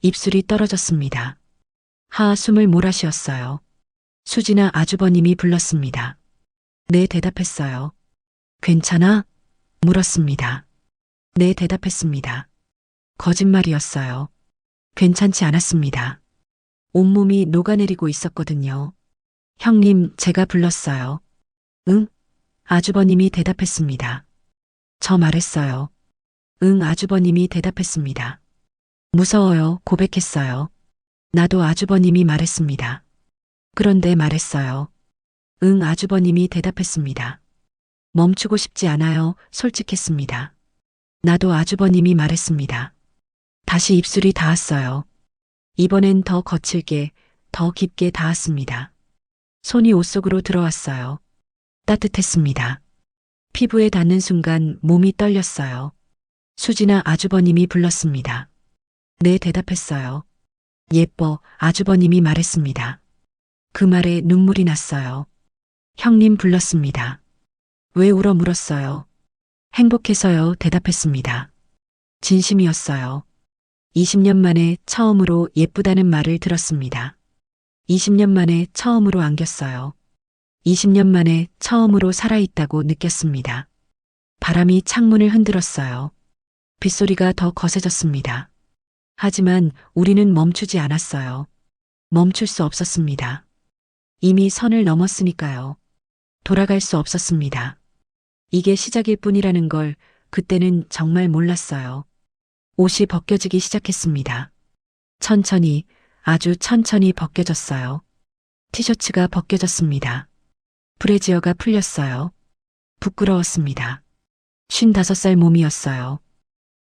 입술이 떨어졌습니다. 숨을 몰아쉬었어요. 수진아 아주버님이 불렀습니다. 네, 대답했어요. 괜찮아? 물었습니다. 네, 대답했습니다. 거짓말이었어요. 괜찮지 않았습니다. 온몸이 녹아내리고 있었거든요. 형님, 제가 불렀어요. 응? 아주버님이 대답했습니다. 저 말했어요. 응, 아주버님이 대답했습니다. 무서워요, 고백했어요. 나도 아주버님이 말했습니다. 그런데 말했어요. 응, 아주버님이 대답했습니다. 멈추고 싶지 않아요, 솔직했습니다. 나도 아주버님이 말했습니다. 다시 입술이 닿았어요. 이번엔 더 거칠게, 더 깊게 닿았습니다. 손이 옷 속으로 들어왔어요. 따뜻했습니다. 피부에 닿는 순간 몸이 떨렸어요. 수진아 아주버님이 불렀습니다. 네, 대답했어요. 예뻐, 아주버님이 말했습니다. 그 말에 눈물이 났어요. 형님 불렀습니다. 왜 울어 물었어요. 행복해서요, 대답했습니다. 진심이었어요. 20년 만에 처음으로 예쁘다는 말을 들었습니다. 20년 만에 처음으로 안겼어요. 20년 만에 처음으로 살아있다고 느꼈습니다. 바람이 창문을 흔들었어요. 빗소리가 더 거세졌습니다. 하지만 우리는 멈추지 않았어요. 멈출 수 없었습니다. 이미 선을 넘었으니까요. 돌아갈 수 없었습니다. 이게 시작일 뿐이라는 걸 그때는 정말 몰랐어요. 옷이 벗겨지기 시작했습니다. 천천히, 아주 천천히 벗겨졌어요. 티셔츠가 벗겨졌습니다. 브래지어가 풀렸어요. 부끄러웠습니다. 55살 몸이었어요.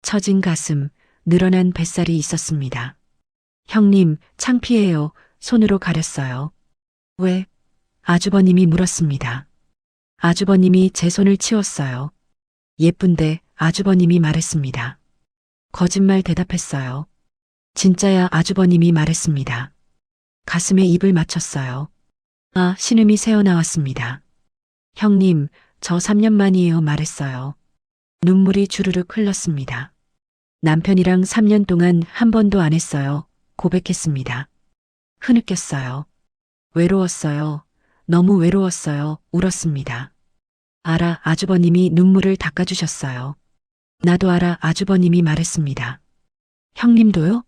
처진 가슴, 늘어난 뱃살이 있었습니다. 형님, 창피해요. 손으로 가렸어요. 왜? 아주버님이 물었습니다. 아주버님이 제 손을 치웠어요. 예쁜데 아주버님이 말했습니다. 거짓말 대답했어요. 진짜야 아주버님이 말했습니다. 가슴에 입을 맞췄어요. 신음이 새어나왔습니다. 형님, 저 3년 만이에요 말했어요. 눈물이 주르륵 흘렀습니다. 남편이랑 3년 동안 한 번도 안 했어요. 고백했습니다. 흐느꼈어요. 외로웠어요. 너무 외로웠어요. 울었습니다. 알아, 아주버님이 눈물을 닦아주셨어요. 나도 알아, 아주버님이 말했습니다. 형님도요?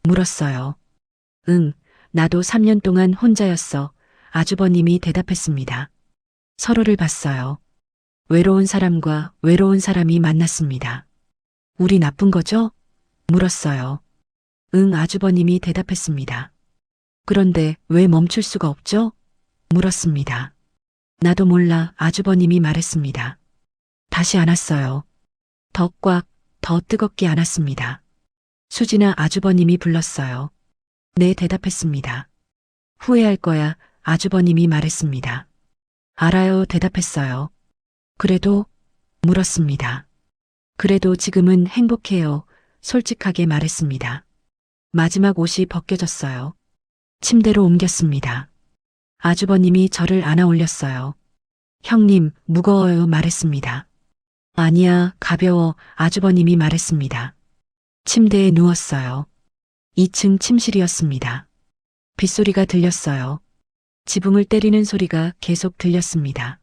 물었어요. 응, 나도 3년 동안 혼자였어. 아주버님이 대답했습니다. 서로를 봤어요. 외로운 사람과 외로운 사람이 만났습니다. 우리 나쁜 거죠? 물었어요. 응, 아주버님이 대답했습니다. 그런데 왜 멈출 수가 없죠? 물었습니다. 나도 몰라, 아주버님이 말했습니다. 다시 안았어요. 더 꽉, 더 뜨겁게 안았습니다. 수진아 아주버님이 불렀어요. 네, 대답했습니다. 후회할 거야, 아주버님이 말했습니다. 알아요, 대답했어요. 그래도? 물었습니다. 그래도 지금은 행복해요, 솔직하게 말했습니다. 마지막 옷이 벗겨졌어요. 침대로 옮겼습니다. 아주버님이 저를 안아 올렸어요. 형님, 무거워요, 말했습니다. 아니야, 가벼워, 아주버님이 말했습니다. 침대에 누웠어요. 2층 침실이었습니다. 빗소리가 들렸어요. 지붕을 때리는 소리가 계속 들렸습니다.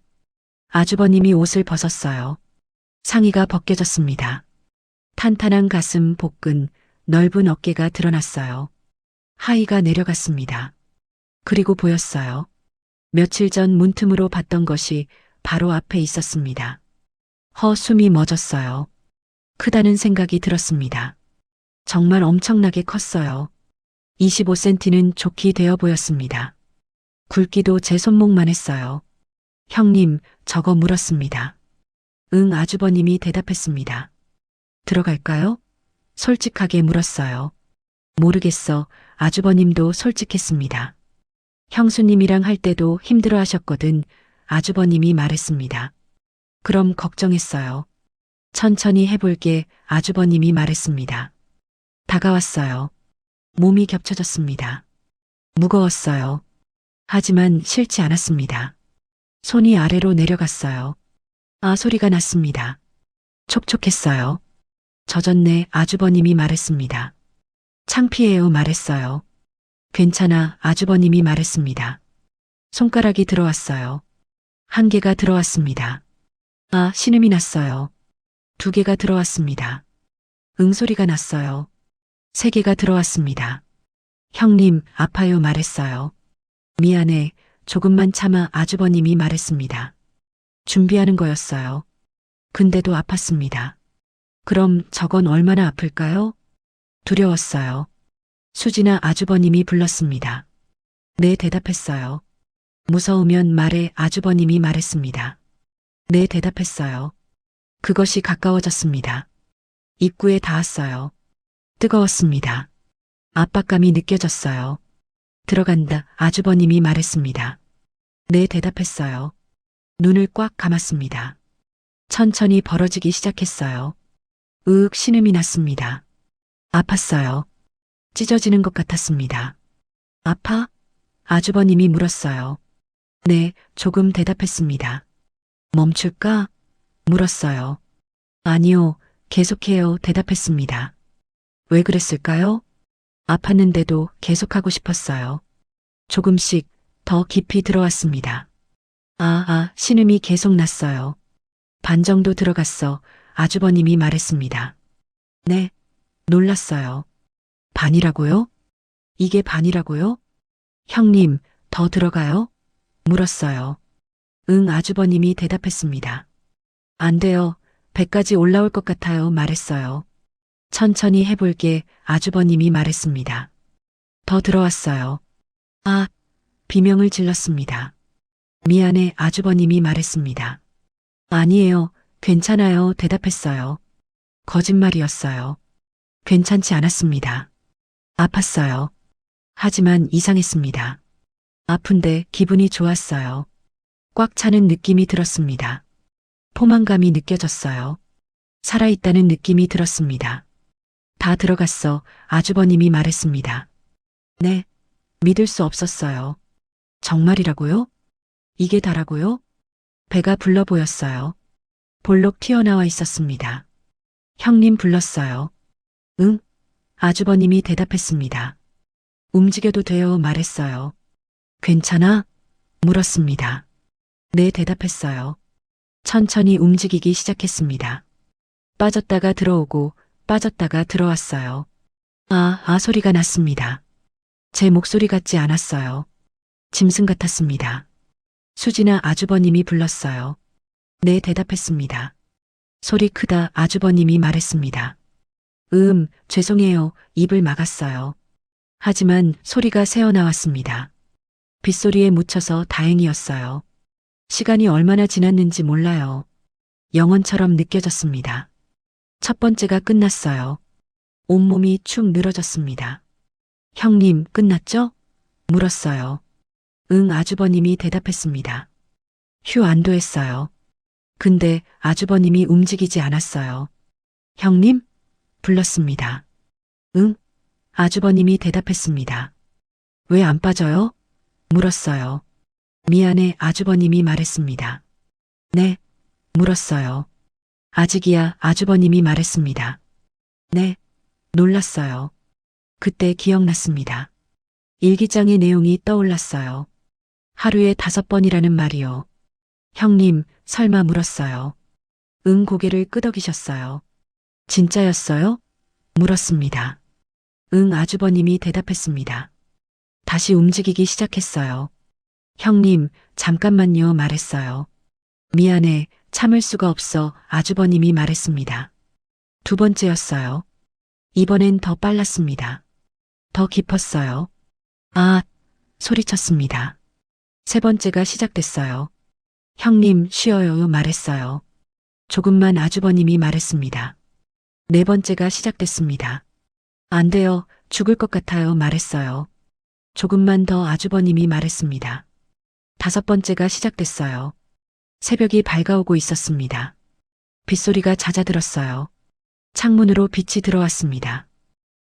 아주버님이 옷을 벗었어요. 상의가 벗겨졌습니다. 탄탄한 가슴, 복근, 넓은 어깨가 드러났어요. 하의가 내려갔습니다. 그리고 보였어요. 며칠 전 문틈으로 봤던 것이 바로 앞에 있었습니다. 숨이 멎었어요. 크다는 생각이 들었습니다. 정말 엄청나게 컸어요. 25cm는 좋게 되어 보였습니다. 굵기도 제 손목만 했어요. 형님, 저거 물었습니다. 응, 아주버님이 대답했습니다. 들어갈까요? 솔직하게 물었어요. 모르겠어, 아주버님도 솔직했습니다. 형수님이랑 할 때도 힘들어 하셨거든, 아주버님이 말했습니다. 그럼 걱정했어요. 천천히 해볼게, 아주버님이 말했습니다. 다가왔어요. 몸이 겹쳐졌습니다. 무거웠어요. 하지만 싫지 않았습니다. 손이 아래로 내려갔어요. 아 소리가 났습니다. 촉촉했어요. 젖었네 아주버님이 말했습니다. 창피해요 말했어요. 괜찮아 아주버님이 말했습니다. 손가락이 들어왔어요. 한 개가 들어왔습니다. 아 신음이 났어요. 두 개가 들어왔습니다. 응소리가 났어요. 세 개가 들어왔습니다. 형님 아파요 말했어요. 미안해 조금만 참아 아주버님이 말했습니다. 준비하는 거였어요. 근데도 아팠습니다. 그럼 저건 얼마나 아플까요? 두려웠어요. 수진아 아주버님이 불렀습니다. 네 대답했어요. 무서우면 말해 아주버님이 말했습니다. 네 대답했어요. 그것이 가까워졌습니다. 입구에 닿았어요. 뜨거웠습니다. 압박감이 느껴졌어요. 들어간다 아주버님이 말했습니다. 네 대답했어요. 눈을 꽉 감았습니다. 천천히 벌어지기 시작했어요. 으윽 신음이 났습니다. 아팠어요. 찢어지는 것 같았습니다. 아파? 아주버님이 물었어요. 네, 조금 대답했습니다. 멈출까? 물었어요. 아니요, 계속해요. 대답했습니다. 왜 그랬을까요? 아팠는데도 계속하고 싶었어요. 조금씩 더 깊이 들어왔습니다. 신음이 계속 났어요. 반 정도 들어갔어. 아주버님이 말했습니다. 네, 놀랐어요. 반이라고요? 이게 반이라고요? 형님, 더 들어가요? 물었어요. 응, 아주버님이 대답했습니다. 안 돼요. 배까지 올라올 것 같아요. 말했어요. 천천히 해볼게. 아주버님이 말했습니다. 더 들어왔어요. 비명을 질렀습니다. 미안해. 아주버님이 말했습니다. 아니에요. 괜찮아요. 대답했어요. 거짓말이었어요. 괜찮지 않았습니다. 아팠어요. 하지만 이상했습니다. 아픈데 기분이 좋았어요. 꽉 차는 느낌이 들었습니다. 포만감이 느껴졌어요. 살아있다는 느낌이 들었습니다. 다 들어갔어. 아주버님이 말했습니다. 네. 믿을 수 없었어요. 정말이라고요? 이게 다라고요? 배가 불러 보였어요. 볼록 튀어나와 있었습니다. 형님 불렀어요. 응? 아주버님이 대답했습니다. 움직여도 돼요. 말했어요. 괜찮아? 물었습니다. 네 대답했어요. 천천히 움직이기 시작했습니다. 빠졌다가 들어오고 빠졌다가 들어왔어요. 소리가 났습니다. 제 목소리 같지 않았어요. 짐승 같았습니다. 수진아 아주버님이 불렀어요. 네 대답했습니다. 소리 크다 아주버님이 말했습니다. 죄송해요. 입을 막았어요. 하지만 소리가 새어나왔습니다. 빗소리에 묻혀서 다행이었어요. 시간이 얼마나 지났는지 몰라요. 영원처럼 느껴졌습니다. 첫 번째가 끝났어요. 온몸이 축 늘어졌습니다. 형님, 끝났죠? 물었어요. 응, 아주버님이 대답했습니다. 휴, 안도했어요. 근데 아주버님이 움직이지 않았어요. 형님? 불렀습니다. 응? 아주버님이 대답했습니다. 왜 안 빠져요? 물었어요. 미안해, 아주버님이 말했습니다. 네? 물었어요. 아직이야, 아주버님이 말했습니다. 네? 놀랐어요. 그때 기억났습니다. 일기장의 내용이 떠올랐어요. 하루에 5번이라는 말이요. 형님, 설마 물었어요. 응, 고개를 끄덕이셨어요. 진짜였어요? 물었습니다. 응, 아주버님이 대답했습니다. 다시 움직이기 시작했어요. 형님, 잠깐만요. 말했어요. 미안해, 참을 수가 없어. 아주버님이 말했습니다. 두 번째였어요. 이번엔 더 빨랐습니다. 더 깊었어요. 소리쳤습니다. 세 번째가 시작됐어요. 형님, 쉬어요. 말했어요. 조금만 아주버님이 말했습니다. 네 번째가 시작됐습니다. 안 돼요. 죽을 것 같아요. 말했어요. 조금만 더 아주버님이 말했습니다. 다섯 번째가 시작됐어요. 새벽이 밝아오고 있었습니다. 빗소리가 잦아들었어요. 창문으로 빛이 들어왔습니다.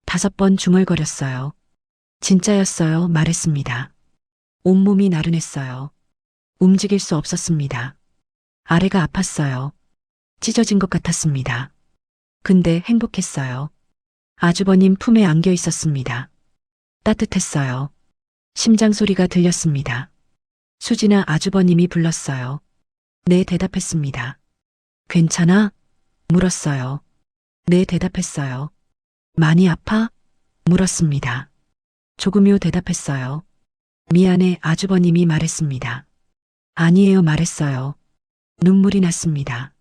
5번 중얼거렸어요. 진짜였어요. 말했습니다. 온몸이 나른했어요. 움직일 수 없었습니다. 아래가 아팠어요. 찢어진 것 같았습니다. 근데 행복했어요. 아주버님 품에 안겨 있었습니다. 따뜻했어요. 심장 소리가 들렸습니다. 수지나 아주버님이 불렀어요. 네, 대답했습니다. 괜찮아? 물었어요. 네, 대답했어요. 많이 아파? 물었습니다. 조금요, 대답했어요. 미안해, 아주버님이 말했습니다. 아니에요, 말했어요. 눈물이 났습니다.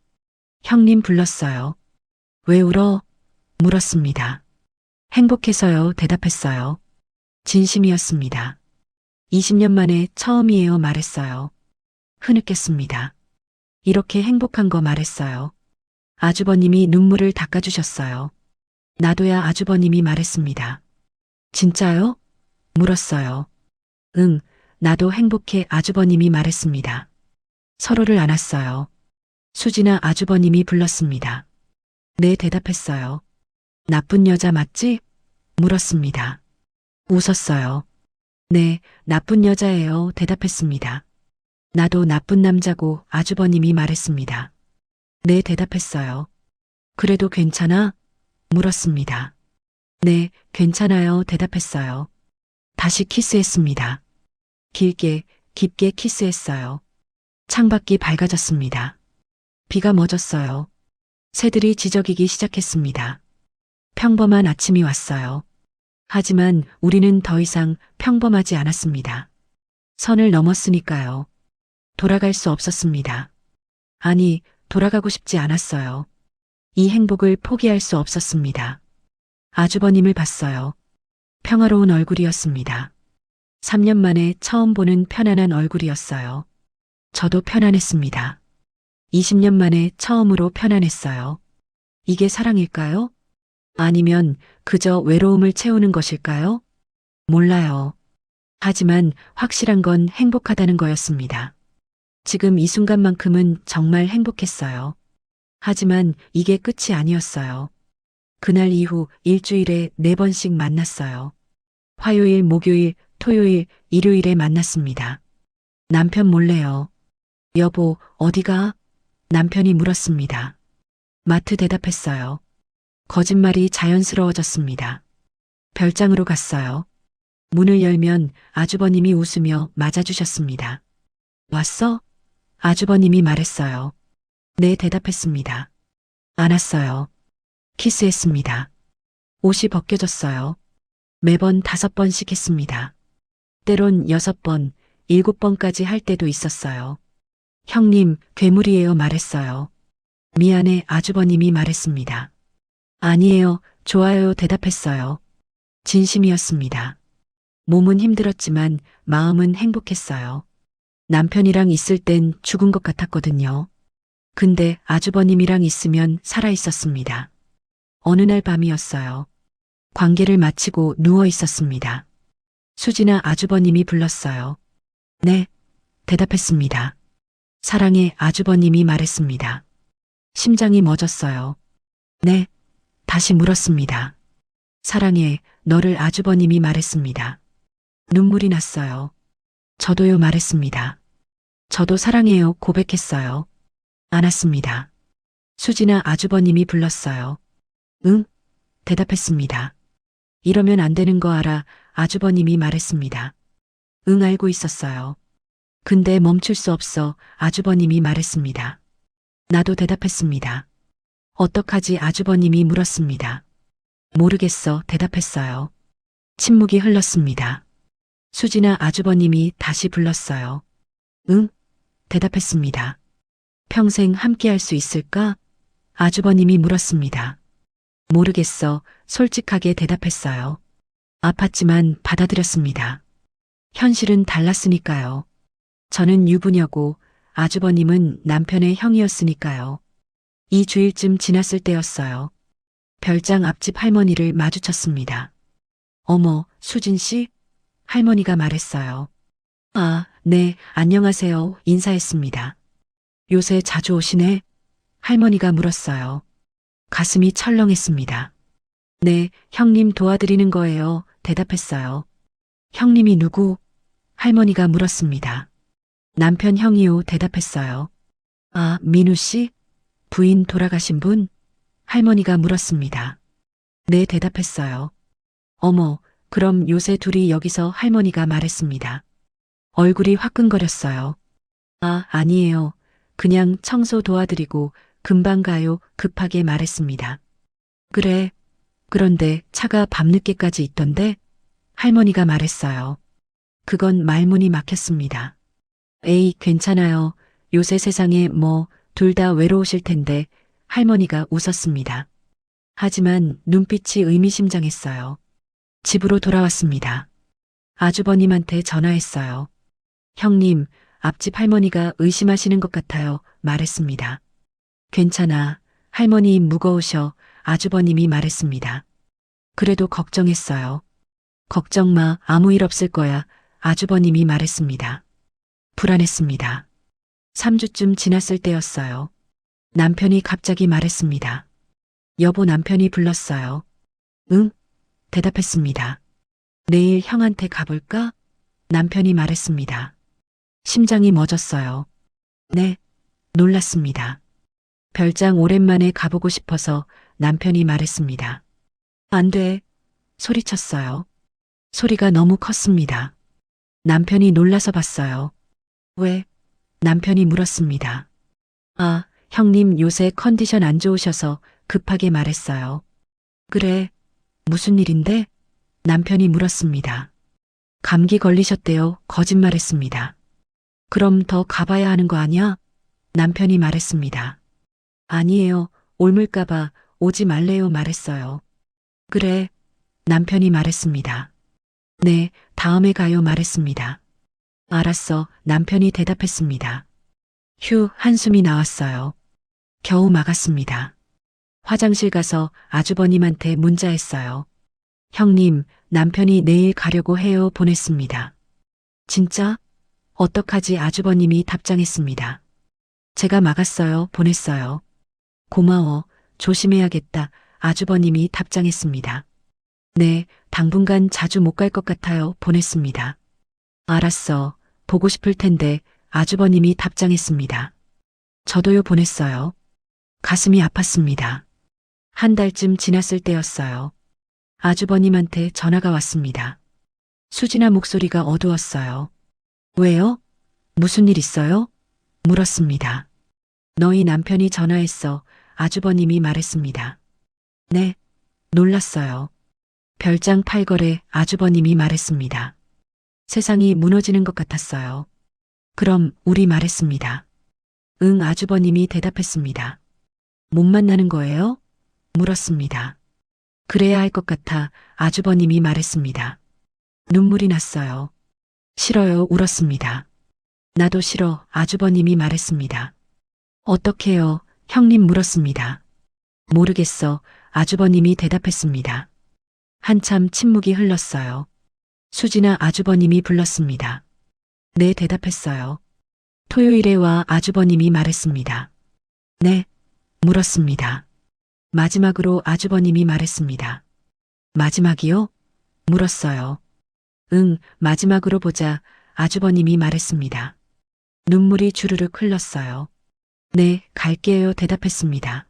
형님 불렀어요. 왜 울어? 물었습니다. 행복해서요, 대답했어요. 진심이었습니다. 20년 만에 처음이에요, 말했어요. 흐느꼈습니다. 이렇게 행복한 거 말했어요. 아주버님이 눈물을 닦아주셨어요. 나도야, 아주버님이 말했습니다. 진짜요? 물었어요. 응, 나도 행복해, 아주버님이 말했습니다. 서로를 안았어요. 수지나 아주버님이 불렀습니다. 네, 대답했어요. 나쁜 여자 맞지? 물었습니다. 웃었어요. 네, 나쁜 여자예요, 대답했습니다. 나도 나쁜 남자고, 아주버님이 말했습니다. 네, 대답했어요. 그래도 괜찮아? 물었습니다. 네, 괜찮아요, 대답했어요. 다시 키스했습니다. 길게, 깊게 키스했어요. 창밖이 밝아졌습니다. 비가 멎었어요. 새들이 지저귀기 시작했습니다. 평범한 아침이 왔어요. 하지만 우리는 더 이상 평범하지 않았습니다. 선을 넘었으니까요. 돌아갈 수 없었습니다. 아니, 돌아가고 싶지 않았어요. 이 행복을 포기할 수 없었습니다. 아주버님을 봤어요. 평화로운 얼굴이었습니다. 3년 만에 처음 보는 편안한 얼굴이었어요. 저도 편안했습니다. 20년 만에 처음으로 편안했어요. 이게 사랑일까요? 아니면 그저 외로움을 채우는 것일까요? 몰라요. 하지만 확실한 건 행복하다는 거였습니다. 지금 이 순간만큼은 정말 행복했어요. 하지만 이게 끝이 아니었어요. 그날 이후 일주일에 4번씩 만났어요. 화요일, 목요일, 토요일, 일요일에 만났습니다. 남편 몰래요. 여보, 어디가? 남편이 물었습니다. 마트, 대답했어요. 거짓말이 자연스러워졌습니다. 별장으로 갔어요. 문을 열면 아주버님이 웃으며 맞아주셨습니다. 왔어? 아주버님이 말했어요. 네, 대답했습니다. 안았어요. 키스했습니다. 옷이 벗겨졌어요. 매번 5번씩 했습니다. 때론 6번, 7번까지 할 때도 있었어요. 형님, 괴물이에요, 말했어요. 미안해, 아주버님이 말했습니다. 아니에요, 좋아요, 대답했어요. 진심이었습니다. 몸은 힘들었지만 마음은 행복했어요. 남편이랑 있을 땐 죽은 것 같았거든요. 근데 아주버님이랑 있으면 살아 있었습니다. 어느 날 밤이었어요. 관계를 마치고 누워 있었습니다. 수지나 아주버님이 불렀어요. 네, 대답했습니다. 사랑해, 아주버님이 말했습니다. 심장이 멎었어요. 네, 다시 물었습니다. 사랑해, 너를, 아주버님이 말했습니다. 눈물이 났어요. 저도요, 말했습니다. 저도 사랑해요, 고백했어요. 안았습니다. 수지나 아주버님이 불렀어요. 응? 대답했습니다. 이러면 안 되는 거 알아, 아주버님이 말했습니다. 응, 알고 있었어요. 근데 멈출 수 없어, 아주버님이 말했습니다. 나도, 대답했습니다. 어떡하지, 아주버님이 물었습니다. 모르겠어, 대답했어요. 침묵이 흘렀습니다. 수지나 아주버님이 다시 불렀어요. 응? 대답했습니다. 평생 함께할 수 있을까? 아주버님이 물었습니다. 모르겠어, 솔직하게 대답했어요. 아팠지만 받아들였습니다. 현실은 달랐으니까요. 저는 유부녀고 아주버님은 남편의 형이었으니까요. 2주일쯤 지났을 때였어요. 별장 앞집 할머니를 마주쳤습니다. 어머, 수진 씨? 할머니가 말했어요. 아, 네, 안녕하세요, 인사했습니다. 요새 자주 오시네? 할머니가 물었어요. 가슴이 철렁했습니다. 네, 형님 도와드리는 거예요, 대답했어요. 형님이 누구? 할머니가 물었습니다. 남편 형이요, 대답했어요. 아, 민우 씨? 부인 돌아가신 분? 할머니가 물었습니다. 네, 대답했어요. 어머, 그럼 요새 둘이 여기서 할머니가 말했습니다. 얼굴이 화끈거렸어요. 아, 아니에요. 그냥 청소 도와드리고 금방 가요. 급하게 말했습니다. 그래. 그런데 차가 밤늦게까지 있던데? 할머니가 말했어요. 그건 말문이 막혔습니다. 에이, 괜찮아요. 요새 세상에 뭐, 둘 다 외로우실 텐데, 할머니가 웃었습니다. 하지만 눈빛이 의미심장했어요. 집으로 돌아왔습니다. 아주버님한테 전화했어요. 형님, 앞집 할머니가 의심하시는 것 같아요. 말했습니다. 괜찮아. 할머니 무거우셔. 아주버님이 말했습니다. 그래도 걱정했어요. 걱정 마. 아무 일 없을 거야. 아주버님이 말했습니다. 불안했습니다. 3주쯤 지났을 때였어요. 남편이 갑자기 말했습니다. 여보, 남편이 불렀어요. 응? 대답했습니다. 내일 형한테 가볼까? 남편이 말했습니다. 심장이 멎었어요. 네, 놀랐습니다. 별장 오랜만에 가보고 싶어서 남편이 말했습니다. 안 돼, 소리쳤어요. 소리가 너무 컸습니다. 남편이 놀라서 봤어요. 왜? 남편이 물었습니다. 아, 형님 요새 컨디션 안 좋으셔서 급하게 말했어요. 그래, 무슨 일인데? 남편이 물었습니다. 감기 걸리셨대요. 거짓말했습니다. 그럼 더 가봐야 하는 거 아니야? 남편이 말했습니다. 아니에요. 옮을까봐 오지 말래요. 말했어요. 그래, 남편이 말했습니다. 네, 다음에 가요. 말했습니다. 알았어. 남편이 대답했습니다. 휴, 한숨이 나왔어요. 겨우 막았습니다. 화장실 가서 아주버님한테 문자했어요. 형님, 남편이 내일 가려고 해요. 보냈습니다. 진짜? 어떡하지? 아주버님이 답장했습니다. 제가 막았어요. 보냈어요. 고마워. 조심해야겠다. 아주버님이 답장했습니다. 네, 당분간 자주 못 갈 것 같아요. 보냈습니다. 알았어. 보고 싶을 텐데. 아주버님이 답장했습니다. 저도요. 보냈어요. 가슴이 아팠습니다. 한 달쯤 지났을 때였어요. 아주버님한테 전화가 왔습니다. 수진아 목소리가 어두웠어요. 왜요? 무슨 일 있어요? 물었습니다. 너희 남편이 전화했어. 아주버님이 말했습니다. 네, 놀랐어요. 별장 팔걸에 아주버님이 말했습니다. 세상이 무너지는 것 같았어요. 그럼 우리 말했습니다. 응, 아주버님이 대답했습니다. 못 만나는 거예요? 물었습니다. 그래야 할 것 같아. 아주버님이 말했습니다. 눈물이 났어요. 싫어요. 울었습니다. 나도 싫어. 아주버님이 말했습니다. 어떡해요? 형님 물었습니다. 모르겠어. 아주버님이 대답했습니다. 한참 침묵이 흘렀어요. 수진아, 아주버님이 불렀습니다. 네, 대답했어요. 토요일에 와. 아주버님이 말했습니다. 네, 물었습니다. 마지막으로 아주버님이 말했습니다. 마지막이요? 물었어요. 응, 마지막으로 보자. 아주버님이 말했습니다. 눈물이 주르륵 흘렀어요. 네, 갈게요. 대답했습니다.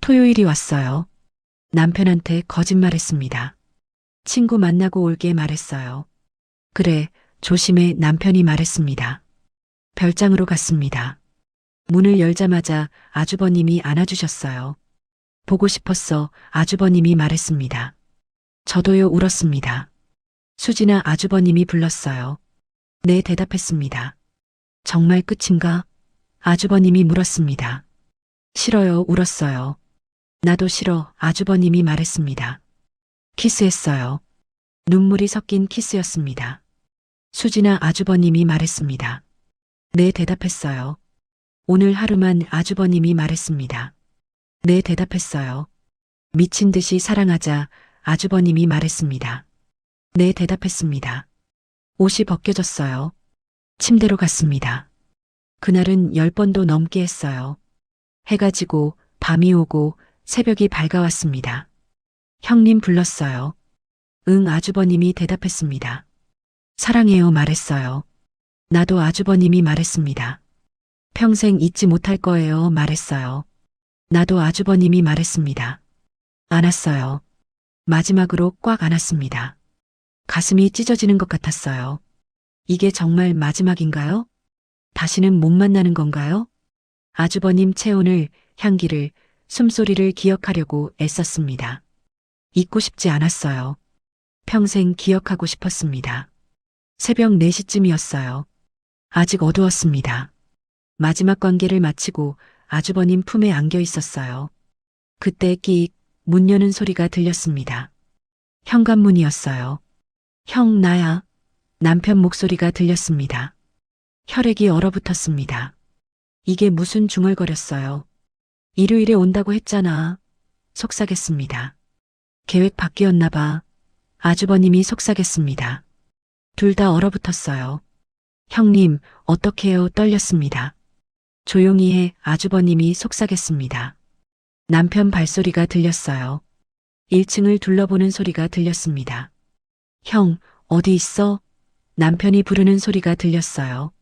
토요일이 왔어요. 남편한테 거짓말했습니다. 친구 만나고 올게 말했어요. 그래, 조심해. 남편이 말했습니다. 별장으로 갔습니다. 문을 열자마자 아주버님이 안아주셨어요. 보고 싶었어. 아주버님이 말했습니다. 저도요. 울었습니다. 수진아, 아주버님이 불렀어요. 네, 대답했습니다. 정말 끝인가? 아주버님이 물었습니다. 싫어요. 울었어요. 나도 싫어. 아주버님이 말했습니다. 키스했어요. 눈물이 섞인 키스였습니다. 수진아, 아주버님이 말했습니다. 네, 대답했어요. 오늘 하루만. 아주버님이 말했습니다. 네, 대답했어요. 미친 듯이 사랑하자. 아주버님이 말했습니다. 네, 대답했습니다. 옷이 벗겨졌어요. 침대로 갔습니다. 그날은 10번도 넘게 했어요. 해가 지고 밤이 오고 새벽이 밝아왔습니다. 형님 불렀어요. 응, 아주버님이 대답했습니다. 사랑해요. 말했어요. 나도. 아주버님이 말했습니다. 평생 잊지 못할 거예요. 말했어요. 나도 아주버님이 말했습니다. 안았어요. 마지막으로 꽉 안았습니다. 가슴이 찢어지는 것 같았어요. 이게 정말 마지막인가요? 다시는 못 만나는 건가요? 아주버님 체온을, 향기를, 숨소리를 기억하려고 애썼습니다. 잊고 싶지 않았어요. 평생 기억하고 싶었습니다. 새벽 4시쯤이었어요. 아직 어두웠습니다. 마지막 관계를 마치고 아주버님 품에 안겨 있었어요. 그때 끼익 문 여는 소리가 들렸습니다. 현관문이었어요. 형, 나야. 남편 목소리가 들렸습니다. 혈액이 얼어붙었습니다. 이게 무슨 중얼거렸어요. 일요일에 온다고 했잖아. 속삭였습니다. 계획 바뀌었나 봐. 아주버님이 속삭였습니다. 둘 다 얼어붙었어요. 형님, 어떡해요? 떨렸습니다. 조용히 해. 아주버님이 속삭였습니다. 남편 발소리가 들렸어요. 1층을 둘러보는 소리가 들렸습니다. 형, 어디 있어? 남편이 부르는 소리가 들렸어요.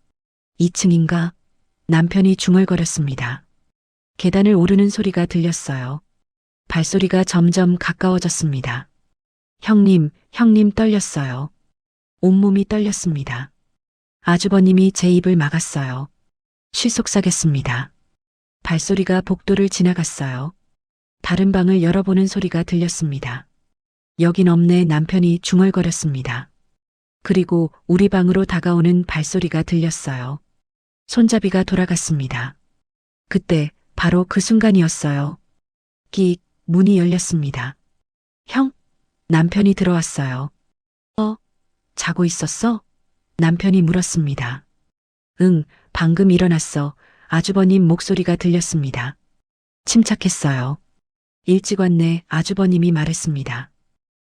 2층인가? 남편이 중얼거렸습니다. 계단을 오르는 소리가 들렸어요. 발소리가 점점 가까워졌습니다. 형님 떨렸어요. 온몸이 떨렸습니다. 아주버님이 제 입을 막았어요. 속삭였습니다. 발소리가 복도를 지나갔어요. 다른 방을 열어보는 소리가 들렸습니다. 여긴 없네. 남편이 중얼거렸습니다. 그리고 우리 방으로 다가오는 발소리가 들렸어요. 손잡이가 돌아갔습니다. 그때 바로 그 순간이었어요. 끼익 문이 열렸습니다. 형? 남편이 들어왔어요. 자고 있었어? 남편이 물었습니다. 응, 방금 일어났어. 아주버님 목소리가 들렸습니다. 침착했어요. 일찍 왔네. 아주버님이 말했습니다.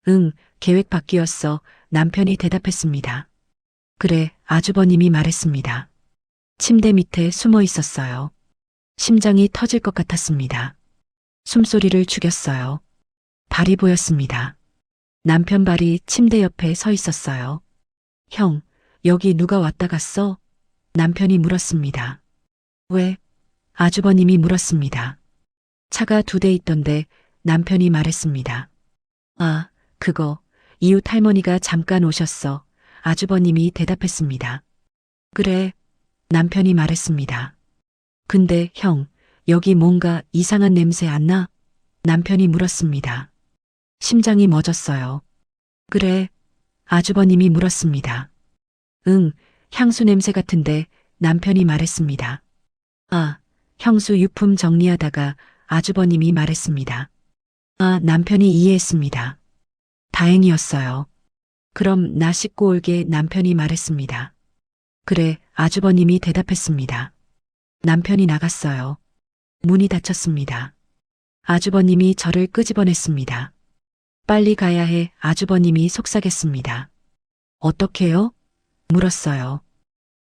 응, 계획 바뀌었어. 남편이 대답했습니다. 그래, 아주버님이 말했습니다. 침대 밑에 숨어 있었어요. 심장이 터질 것 같았습니다. 숨소리를 죽였어요. 발이 보였습니다. 남편 발이 침대 옆에 서 있었어요. 형, 여기 누가 왔다 갔어? 남편이 물었습니다. 왜? 아주버님이 물었습니다. 차가 2대 있던데 남편이 말했습니다. 아, 그거 이웃 할머니가 잠깐 오셨어. 아주버님이 대답했습니다. 그래, 남편이 말했습니다. 근데 형, 여기 뭔가 이상한 냄새 안 나? 남편이 물었습니다. 심장이 멎었어요. 그래, 아주버님이 물었습니다. 응, 향수 냄새 같은데 남편이 말했습니다. 아, 향수 유품 정리하다가 아주버님이 말했습니다. 아, 남편이 이해했습니다. 다행이었어요. 그럼 나 씻고 올게. 남편이 말했습니다. 그래, 아주버님이 대답했습니다. 남편이 나갔어요. 문이 닫혔습니다. 아주버님이 저를 끄집어냈습니다. 빨리 가야 해. 아주버님이 속삭였습니다. 어떻게요? 물었어요.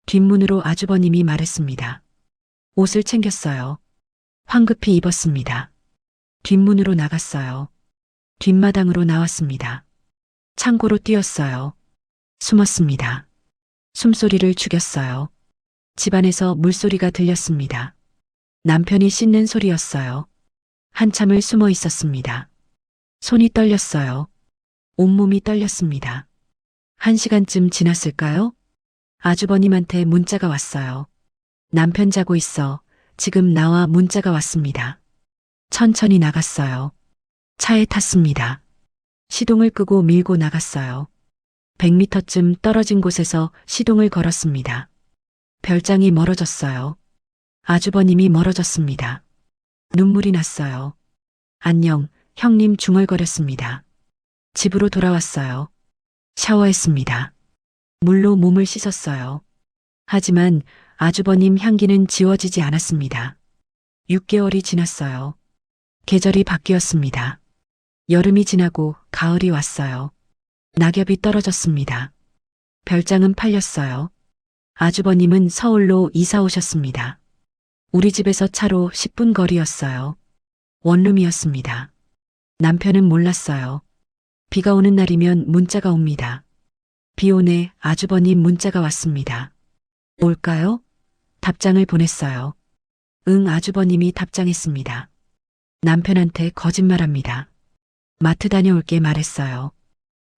뒷문으로. 아주버님이 말했습니다. 옷을 챙겼어요. 황급히 입었습니다. 뒷문으로 나갔어요. 뒷마당으로 나왔습니다. 창고로 뛰었어요. 숨었습니다. 숨소리를 죽였어요. 집안에서 물소리가 들렸습니다. 남편이 씻는 소리였어요. 한참을 숨어 있었습니다. 손이 떨렸어요. 온몸이 떨렸습니다. 1시간쯤 지났을까요? 아주버님한테 문자가 왔어요. 남편 자고 있어. 지금 나와. 문자가 왔습니다. 천천히 나갔어요. 차에 탔습니다. 시동을 끄고 밀고 나갔어요. 100m쯤 떨어진 곳에서 시동을 걸었습니다. 별장이 멀어졌어요. 아주버님이 멀어졌습니다. 눈물이 났어요. 안녕, 형님. 중얼거렸습니다. 집으로 돌아왔어요. 샤워했습니다. 물로 몸을 씻었어요. 하지만 아주버님 향기는 지워지지 않았습니다. 6개월이 지났어요. 계절이 바뀌었습니다. 여름이 지나고 가을이 왔어요. 낙엽이 떨어졌습니다. 별장은 팔렸어요. 아주버님은 서울로 이사 오셨습니다. 우리 집에서 차로 10분 거리였어요. 원룸이었습니다. 남편은 몰랐어요. 비가 오는 날이면 문자가 옵니다. 비 오네. 아주버님 문자가 왔습니다. 올까요? 답장을 보냈어요. 응, 아주버님이 답장했습니다. 남편한테 거짓말합니다. 마트 다녀올게 말했어요.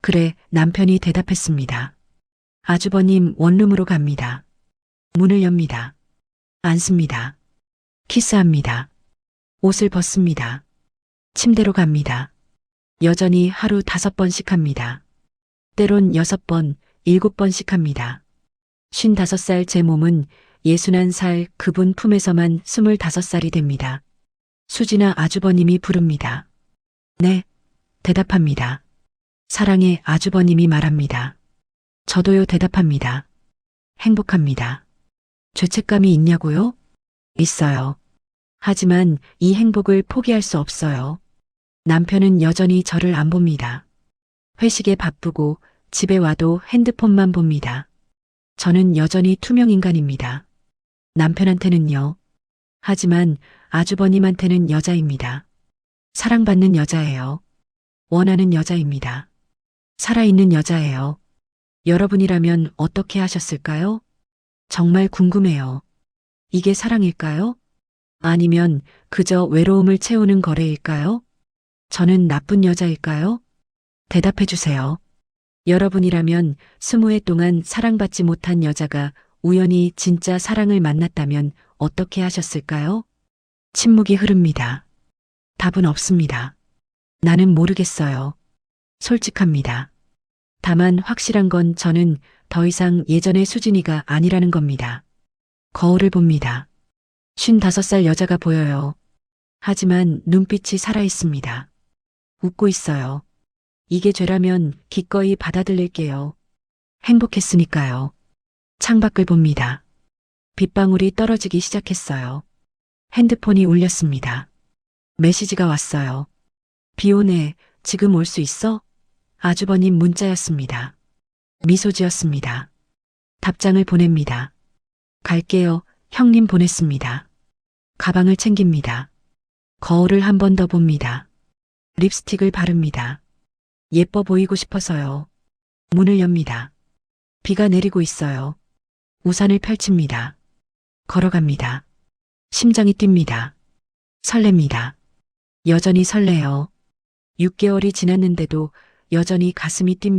그래, 남편이 대답했습니다. 아주버님 원룸으로 갑니다. 문을 엽니다. 앉습니다. 키스합니다. 옷을 벗습니다. 침대로 갑니다. 여전히 하루 5번씩 합니다. 때론 6번, 7번씩 합니다. 55살 제 몸은 61살 그분 품에서만 25살이 됩니다. 수진아, 아주버님이 부릅니다. 네, 대답합니다. 사랑해, 아주버님이 말합니다. 저도요, 대답합니다. 행복합니다. 죄책감이 있냐고요? 있어요. 하지만 이 행복을 포기할 수 없어요. 남편은 여전히 저를 안 봅니다. 회식에 바쁘고 집에 와도 핸드폰만 봅니다. 저는 여전히 투명 인간입니다. 남편한테는요. 하지만 아주버님한테는 여자입니다. 사랑받는 여자예요. 원하는 여자입니다. 살아있는 여자예요. 여러분이라면 어떻게 하셨을까요? 정말 궁금해요. 이게 사랑일까요? 아니면 그저 외로움을 채우는 거래일까요? 저는 나쁜 여자일까요? 대답해 주세요. 여러분이라면 20해 동안 사랑받지 못한 여자가 우연히 진짜 사랑을 만났다면 어떻게 하셨을까요? 침묵이 흐릅니다. 답은 없습니다. 나는 모르겠어요. 솔직합니다. 다만 확실한 건 저는 더 이상 예전의 수진이가 아니라는 겁니다. 거울을 봅니다. 55살 여자가 보여요. 하지만 눈빛이 살아있습니다. 웃고 있어요. 이게 죄라면 기꺼이 받아들일게요. 행복했으니까요. 창밖을 봅니다. 빗방울이 떨어지기 시작했어요. 핸드폰이 울렸습니다. 메시지가 왔어요. 비 오네. 지금 올 수 있어? 아주버님 문자였습니다. 미소 지었습니다. 답장을 보냅니다. 갈게요. 형님 보냈습니다. 가방을 챙깁니다. 거울을 한 번 더 봅니다. 립스틱을 바릅니다. 예뻐 보이고 싶어서요. 문을 엽니다. 비가 내리고 있어요. 우산을 펼칩니다. 걸어갑니다. 심장이 뜁니다. 설렙니다. 여전히 설레요. 6개월이 지났는데도 여전히 가슴이 뜁니다.